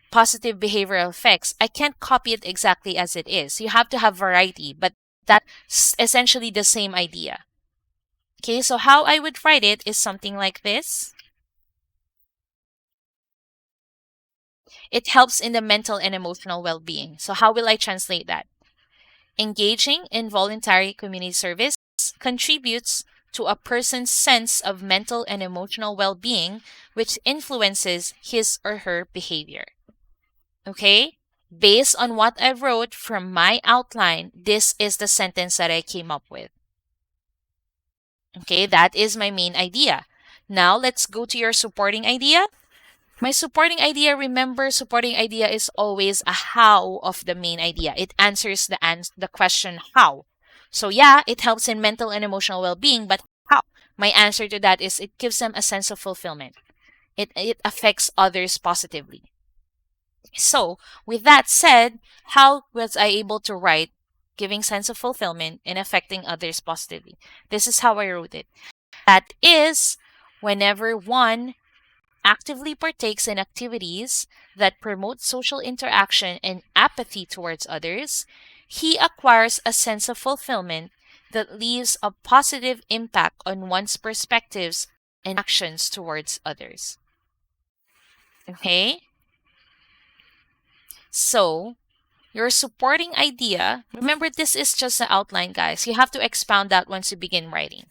positive behavioral effects. I can't copy it exactly as it is. You have to have variety, but that's essentially the same idea. Okay, so how I would write it is something like this. It helps in the mental and emotional well-being. So how will I translate that? Engaging in voluntary community service contributes to a person's sense of mental and emotional well-being, which influences his or her behavior. Okay? Based on what I wrote from my outline, this is the sentence that I came up with. Okay, that is my main idea. Now let's go to your supporting idea. My supporting idea, remember, supporting idea is always a how of the main idea. It answers the question how. So yeah, it helps in mental and emotional well-being, but how? My answer to that is it gives them a sense of fulfillment. It affects others positively. So, with that said, how was I able to write giving sense of fulfillment and affecting others positively? This is how I wrote it. That is, whenever one actively partakes in activities that promote social interaction and apathy towards others, he acquires a sense of fulfillment that leaves a positive impact on one's perspectives and actions towards others. Okay? So, your supporting idea, remember this is just an outline, guys. You have to expound that once you begin writing.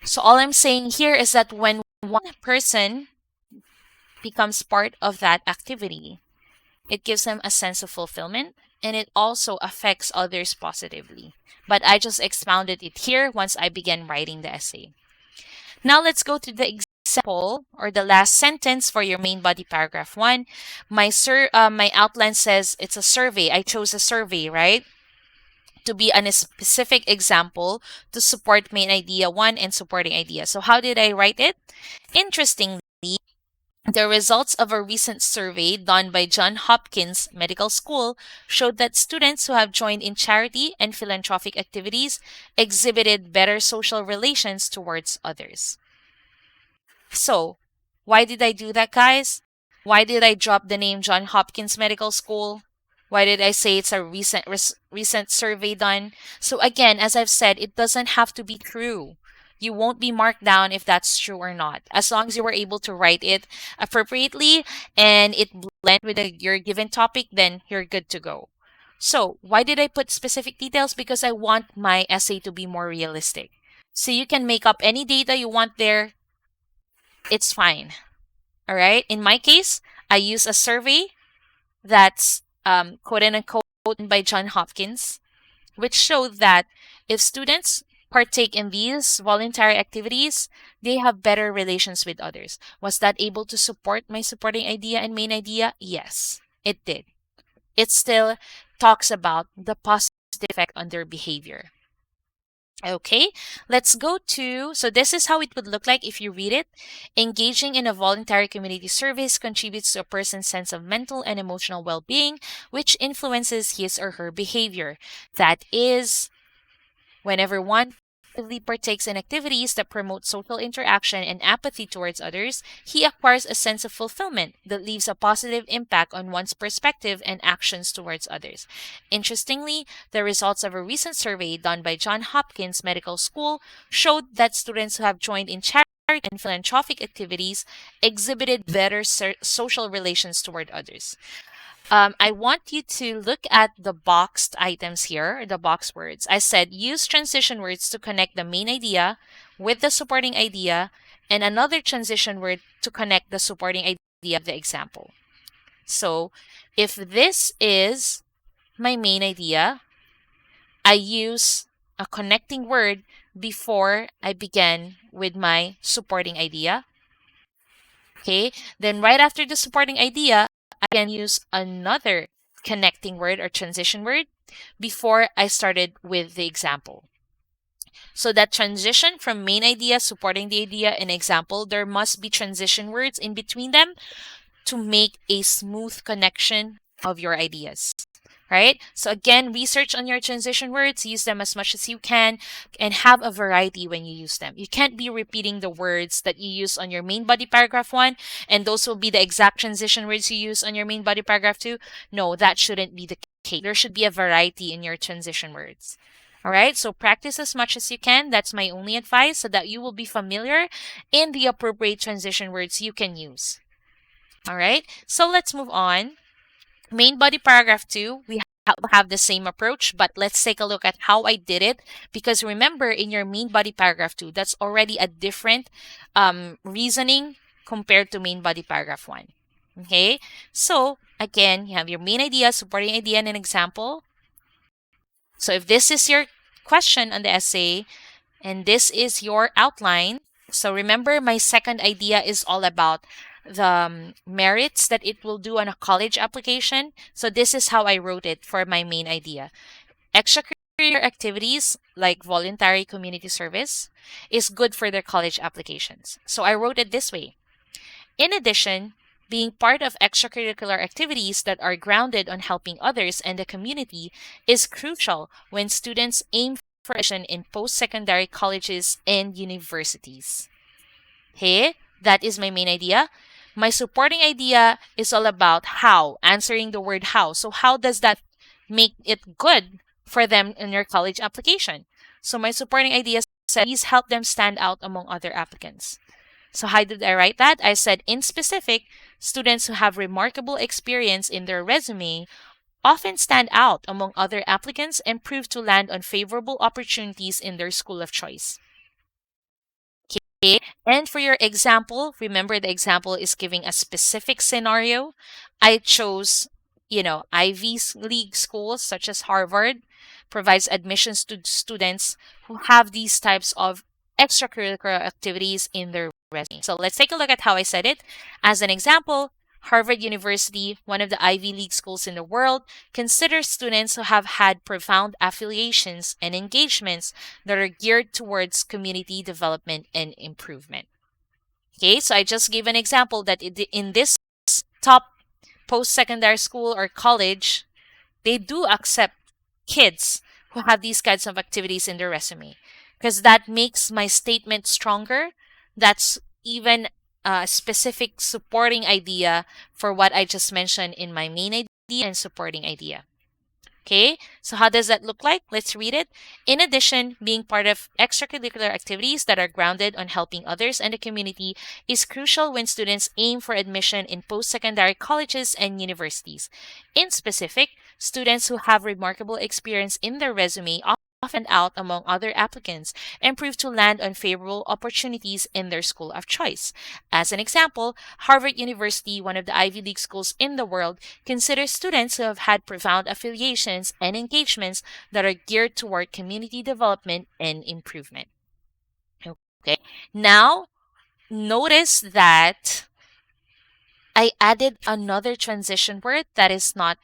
So, all I'm saying here is that when one person becomes part of that activity, it gives them a sense of fulfillment and it also affects others positively. But I just expounded it here once I began writing the essay. Now let's go to the example or the last sentence for your main body paragraph 1. My outline says it's a survey. I chose a survey, right? To be a specific example to support main idea 1 and supporting idea. So how did I write it? Interestingly, the results of a recent survey done by Johns Hopkins Medical School showed that students who have joined in charity and philanthropic activities exhibited better social relations towards others. So, why did I do that, guys? Why did I drop the name Johns Hopkins Medical School? Why did I say it's a recent survey done? So again, as I've said, it doesn't have to be true. You won't be marked down if that's true or not. As long as you were able to write it appropriately and it blend with your given topic, then you're good to go. So why did I put specific details? Because I want my essay to be more realistic. So you can make up any data you want there. It's fine. All right. In my case, I use a survey that's quote unquote by Johns Hopkins, which showed that if students partake in these voluntary activities, they have better relations with others. Was that able to support my supporting idea and main idea? Yes, it did. It still talks about the positive effect on their behavior. Okay, let's go to, so this is how it would look like if you read it. Engaging in a voluntary community service contributes to a person's sense of mental and emotional well-being, which influences his or her behavior. That is, whenever one actively partakes in activities that promote social interaction and apathy towards others, he acquires a sense of fulfillment that leaves a positive impact on one's perspective and actions towards others. Interestingly, the results of a recent survey done by Johns Hopkins Medical School showed that students who have joined in charity and philanthropic activities exhibited better social relations toward others. I want you to look at the boxed items here, the box words. I said use transition words to connect the main idea with the supporting idea and another transition word to connect the supporting idea of the example. So if this is my main idea, I use a connecting word before I begin with my supporting idea. Okay, then right after the supporting idea, I can use another connecting word or transition word before I started with the example. So that transition from main idea, supporting the idea, and example, there must be transition words in between them to make a smooth connection of your ideas. Right? So again, research on your transition words, use them as much as you can, and have a variety when you use them. You can't be repeating the words that you use on your main body paragraph 1, and those will be the exact transition words you use on your main body paragraph 2. No, that shouldn't be the case. There should be a variety in your transition words. All right, so practice as much as you can. That's my only advice, so that you will be familiar in the appropriate transition words you can use. All right, so let's move on. Main body paragraph 2, we have the same approach, but let's take a look at how I did it. Because remember, in your main body paragraph 2, that's already a different reasoning compared to main body paragraph 1. Okay, so again, you have your main idea, supporting idea, and an example. So if this is your question on the essay and this is your outline, so remember my second idea is all about the merits that it will do on a college application. So this is how I wrote it for my main idea. Extracurricular activities like voluntary community service is good for their college applications. So I wrote it this way. In addition, being part of extracurricular activities that are grounded on helping others and the community is crucial when students aim for admission in post-secondary colleges and universities. Okay, that is my main idea. My supporting idea is all about how, answering the word how. So how does that make it good for them in your college application? So my supporting idea said, please help them stand out among other applicants. So how did I write that? I said, in specific, students who have remarkable experience in their resume often stand out among other applicants and prove to land on favorable opportunities in their school of choice. Okay. And for your example, remember the example is giving a specific scenario. I chose, Ivy League schools such as Harvard provides admissions to students who have these types of extracurricular activities in their resume. So let's take a look at how I said it. As an example, Harvard University, one of the Ivy League schools in the world, considers students who have had profound affiliations and engagements that are geared towards community development and improvement. Okay, so I just gave an example that in this top post-secondary school or college, they do accept kids who have these kinds of activities in their resume, because that makes my statement stronger. That's even a specific supporting idea for what I just mentioned in my main idea and supporting idea. Okay, so how does that look like? Let's read it. In addition, being part of extracurricular activities that are grounded on helping others and the community is crucial when students aim for admission in post-secondary colleges and universities. In specific, students who have remarkable experience in their resume often out among other applicants and prove to land on favorable opportunities in their school of choice. As an example, Harvard University, one of the Ivy League schools in the world, considers students who have had profound affiliations and engagements that are geared toward community development and improvement. Okay, now notice that I added another transition word that is not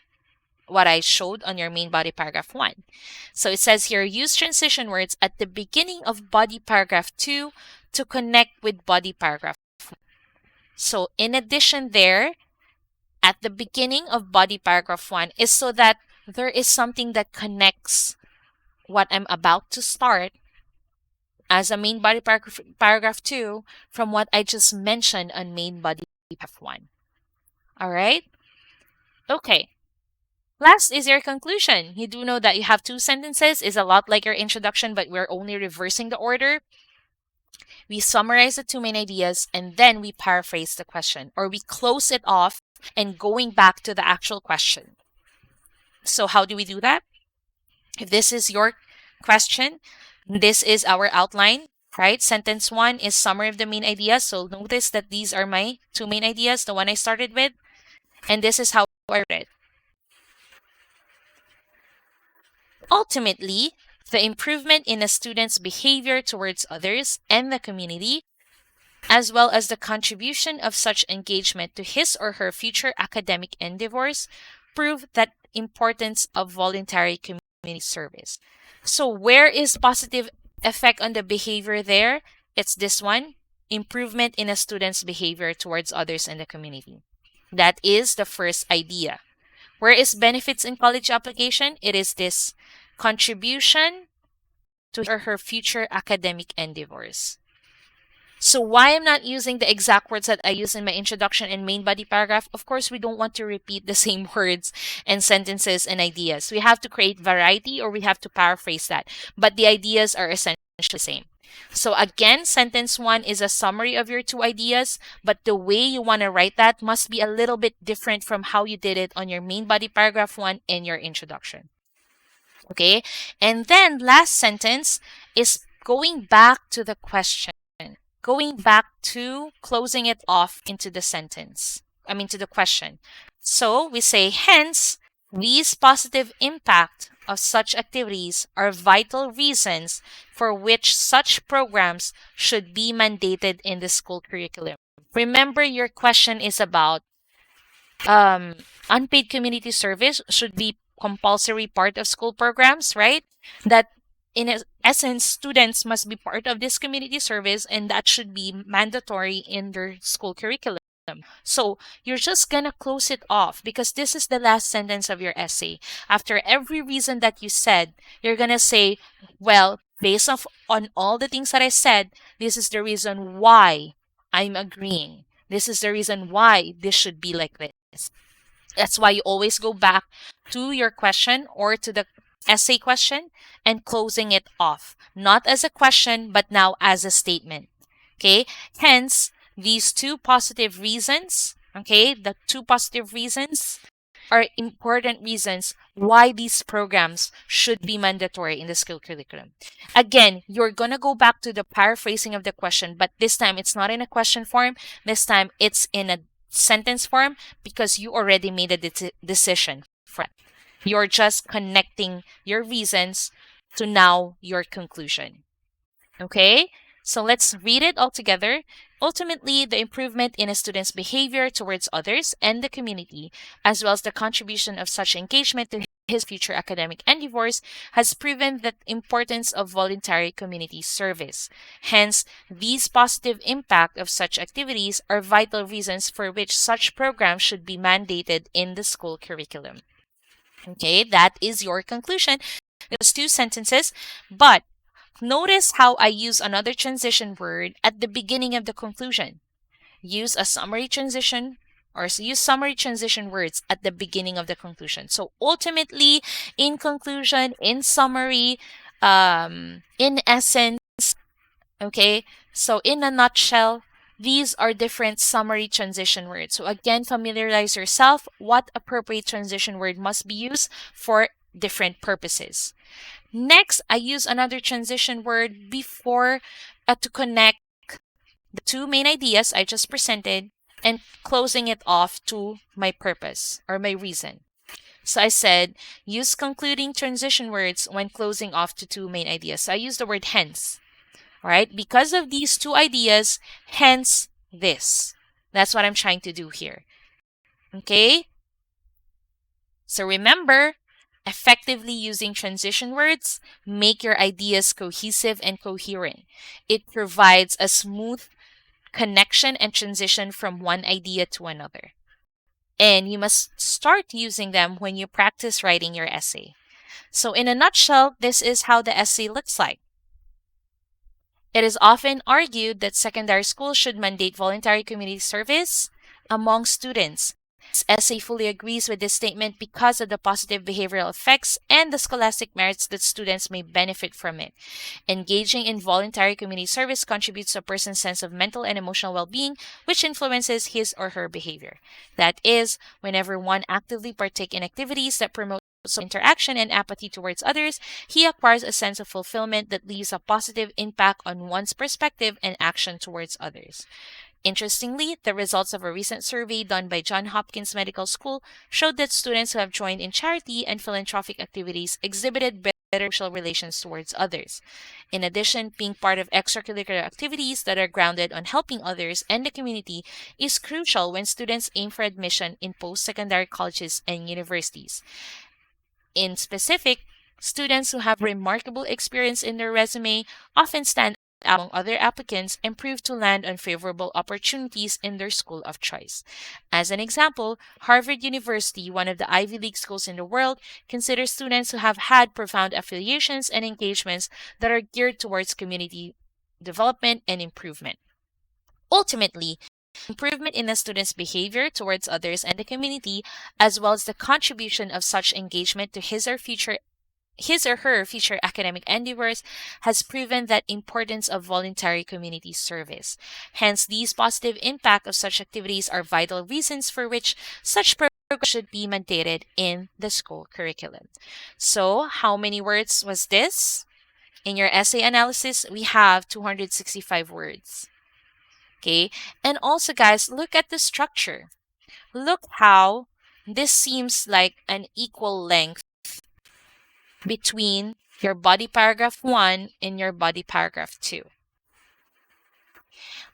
what I showed on your main body paragraph 1. So it says here, use transition words at the beginning of body paragraph 2 to connect with body paragraph 1. So in addition there, at the beginning of body paragraph 1 is so that there is something that connects what I'm about to start as a main body paragraph 2 from what I just mentioned on main body paragraph 1. All right? Okay. Last is your conclusion. You do know that you have 2 sentences. It's a lot like your introduction, but we're only reversing the order. We summarize the 2 main ideas and then we paraphrase the question, or we close it off and going back to the actual question. So how do we do that? If this is your question, this is our outline, right? Sentence 1 is summary of the main ideas. So notice that these are my 2 main ideas, the one I started with, and this is how I read it. Ultimately, the improvement in a student's behavior towards others and the community, as well as the contribution of such engagement to his or her future academic endeavors, prove that importance of voluntary community service. So where is positive effect on the behavior there? It's this one, improvement in a student's behavior towards others and the community. That is the first idea. Where is benefits in college application? It is this contribution to her or her future academic endeavors. So why I'm not using the exact words that I use in my introduction and main body paragraph? Of course, we don't want to repeat the same words and sentences and ideas. We have to create variety, or we have to paraphrase that. But the ideas are essentially the same. So again, sentence 1 is a summary of your 2 ideas, but the way you want to write that must be a little bit different from how you did it on your main body paragraph 1 and your introduction. Okay, and then last sentence is going back to the question, going back to closing it off into the sentence. To the question. So we say, hence, these positive impact of such activities are vital reasons for which such programs should be mandated in the school curriculum. Remember, your question is about um, unpaid community service should be compulsory part of school programs, right? That in essence, students must be part of this community service, and that should be mandatory in their school curriculum. So you're just gonna close it off because this is the last sentence of your essay. After every reason that you said, you're gonna say, well, based off on all the things that I said, this is the reason why I'm agreeing. This is the reason why this should be like this. That's why you always go back to your question or to the essay question and closing it off, not as a question, but now as a statement. Okay. Hence, these two positive reasons, okay, the two positive reasons are important reasons why these programs should be mandatory in the school curriculum. Again, you're going to go back to the paraphrasing of the question, but this time it's not in a question form. This time it's in a sentence form because you already made a decision. You're just connecting your reasons to now your conclusion. Okay, so let's read it all together. Ultimately, the improvement in a student's behavior towards others and the community, as well as the contribution of such engagement to his future academic endeavors, has proven the importance of voluntary community service. Hence, these positive impact of such activities are vital reasons for which such programs should be mandated in the school curriculum. Okay, that is your conclusion. Those two sentences, but notice how I use another transition word at the beginning of the conclusion. Use a summary transition or use summary transition words at the beginning of the conclusion. So ultimately, in conclusion, in summary, in essence, okay, so in a nutshell, these are different summary transition words. So again, familiarize yourself what appropriate transition word must be used for different purposes. Next, I use another transition word before to connect the two main ideas I just presented and closing it off to my purpose or my reason. So I said, use concluding transition words when closing off to two main ideas. So I use the word hence. All right, because of these two ideas, hence this. That's what I'm trying to do here. Okay? So remember, effectively using transition words make your ideas cohesive and coherent. It provides a smooth connection and transition from one idea to another. And you must start using them when you practice writing your essay. So in a nutshell, this is how the essay looks like. It is often argued that secondary schools should mandate voluntary community service among students. This essay fully agrees with this statement because of the positive behavioral effects and the scholastic merits that students may benefit from it. Engaging in voluntary community service contributes to a person's sense of mental and emotional well-being, which influences his or her behavior. That is, whenever one actively partakes in activities that promote interaction and apathy towards others, he acquires a sense of fulfillment that leaves a positive impact on one's perspective and action towards others. Interestingly, the results of a recent survey done by Johns Hopkins Medical School showed that students who have joined in charity and philanthropic activities exhibited better social relations towards others. In addition, being part of extracurricular activities that are grounded on helping others and the community is crucial when students aim for admission in post-secondary colleges and universities. In specific, students who have remarkable experience in their resume often stand out among other applicants and prove to land on favorable opportunities in their school of choice. As an example, Harvard University, one of the Ivy League schools in the world, considers students who have had profound affiliations and engagements that are geared towards community development and improvement. Ultimately, improvement in a student's behavior towards others and the community, as well as the contribution of such engagement to his or her future academic endeavors, has proven that importance of voluntary community service. Hence, these positive impact of such activities are vital reasons for which such programs should be mandated in the school curriculum. So, how many words was this? In your essay analysis, we have 265 words. Okay, and also guys, look at the structure. Look how this seems like an equal length between your body paragraph 1 and your body paragraph 2.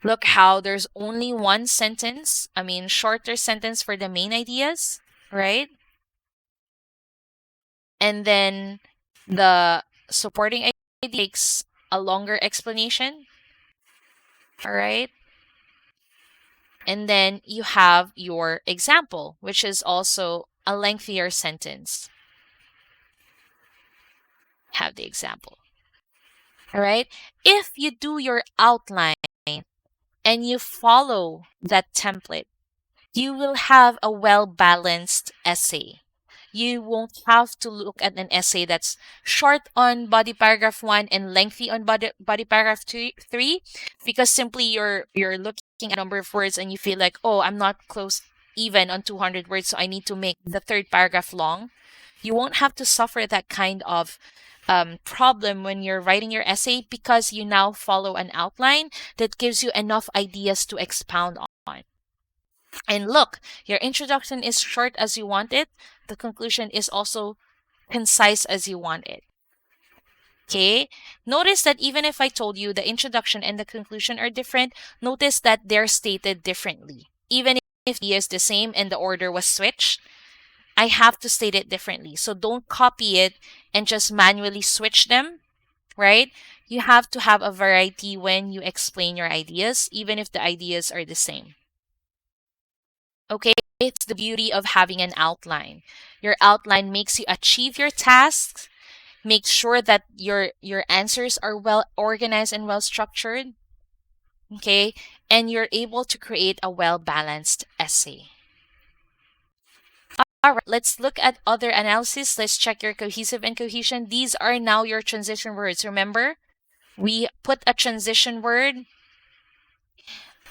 Look how there's only one sentence, shorter sentence for the main ideas, right? And then the supporting idea takes a longer explanation, all right? And then you have your example, which is also a lengthier sentence. Have the example. All right? If you do your outline and you follow that template, you will have a well-balanced essay. You won't have to look at an essay that's short on body paragraph 1 and lengthy on body paragraph 3, because simply you're looking at a number of words and you feel like, oh, I'm not close even on 200 words, so I need to make the third paragraph long. You won't have to suffer that kind of problem when you're writing your essay, because you now follow an outline that gives you enough ideas to expound on. And look, your introduction is short as you want it. The conclusion is also concise as you want it. Okay? Notice that even if I told you the introduction and the conclusion are different, notice that they're stated differently. Even if the is the same and the order was switched, I have to state it differently. So don't copy it and just manually switch them, right? You have to have a variety when you explain your ideas, even if the ideas are the same. Okay, it's the beauty of having an outline. Your outline makes you achieve your tasks, makes sure that your answers are well organized and well structured. Okay, and you're able to create a well-balanced essay. All right, let's look at other analysis. Let's check your cohesive and cohesion. These are now your transition words. Remember, we put a transition word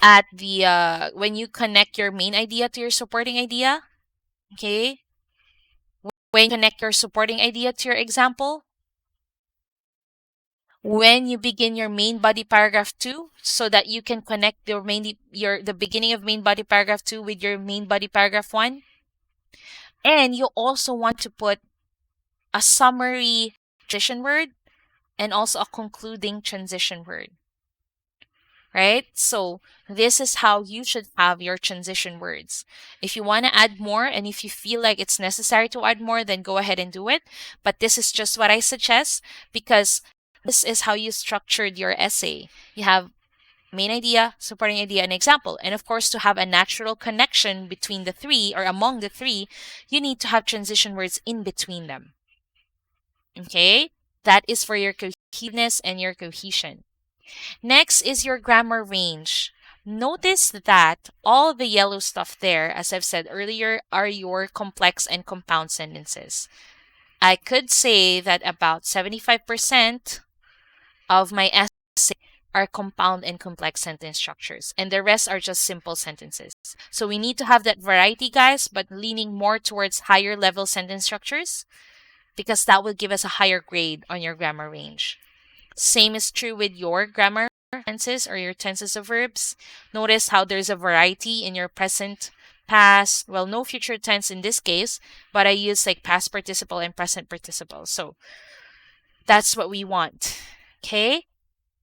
at the when you connect your main idea to your supporting idea. Okay, when you connect your supporting idea to your example, when you begin your main body paragraph 2, so that you can connect the beginning of main body paragraph 2 with your main body paragraph 1. And you also want to put a summary transition word and also a concluding transition word. Right? So this is how you should have your transition words. If you want to add more and if you feel like it's necessary to add more, then go ahead and do it. But this is just what I suggest, because this is how you structured your essay. You have main idea, supporting idea, and example. And of course, to have a natural connection between the three or among the three, you need to have transition words in between them. Okay? That is for your cohesiveness and your cohesion. Next is your grammar range. Notice that all the yellow stuff there, as I've said earlier, are your complex and compound sentences. I could say that about 75% of my essay are compound and complex sentence structures, and the rest are just simple sentences. So we need to have that variety, guys, but leaning more towards higher level sentence structures, because that will give us a higher grade on your grammar range. Same is true with your grammar tenses or your tenses of verbs. Notice how there's a variety in your present, past, well, no future tense in this case, but I use like past participle and present participle. So that's what we want. Okay?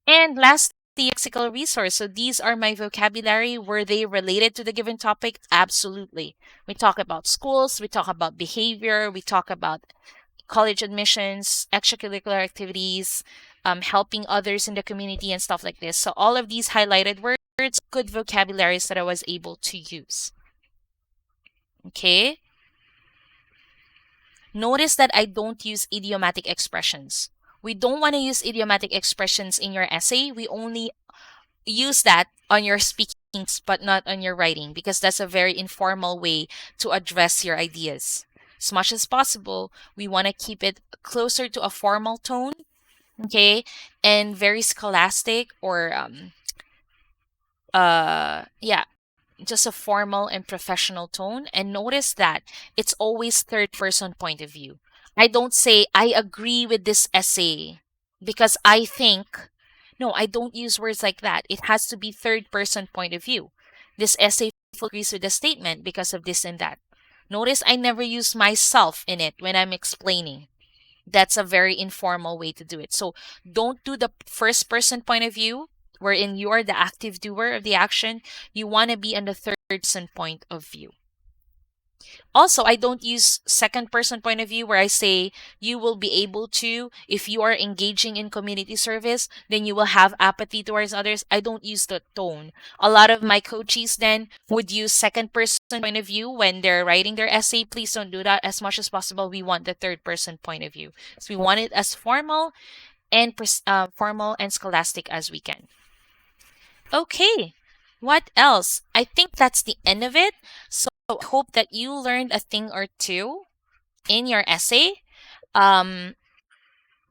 And lastly, lexical resource. So these are my vocabulary. Were they related to the given topic? Absolutely. We talk about schools, we talk about behavior, we talk about college admissions, extracurricular activities, helping others in the community and stuff like this. So all of these highlighted words, good vocabularies that I was able to use. Okay. Notice that I don't use idiomatic expressions. We don't want to use idiomatic expressions in your essay. We only use that on your speaking, but not on your writing, because that's a very informal way to address your ideas. As much as possible, we want to keep it closer to a formal tone, okay, and very scholastic, or just a formal and professional tone. And notice that it's always third person point of view. I don't say I agree with this essay because I think. No, I don't use words like that. It has to be third person point of view. This essay fully agrees with the statement because of this and that. Notice I never use myself in it when I'm explaining. That's a very informal way to do it. So don't do the first person point of view wherein you are the active doer of the action. You want to be on the third person point of view. Also, I don't use second person point of view where I say you will be able to, if you are engaging in community service, then you will have apathy towards others. I don't use the tone. A lot of my coaches then would use second person point of view when they're writing their essay. Please don't do that. As much as possible, we want the third person point of view. So we want it as formal and scholastic as we can. Okay. What else? I think that's the end of it. So I hope that you learned a thing or two in your essay. Um,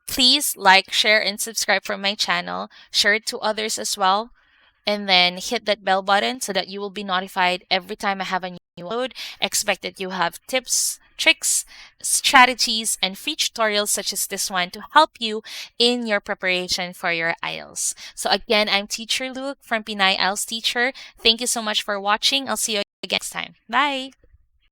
Please like, share, and subscribe for my channel. Share it to others as well. And then hit that bell button so that you will be notified every time I have a new upload. Expect that you have tips, tricks, strategies, and free tutorials such as this one to help you in your preparation for your IELTS. So again, I'm Teacher Luke from Pinay IELTS Teacher. Thank you so much for watching. I'll see you again next time. Bye!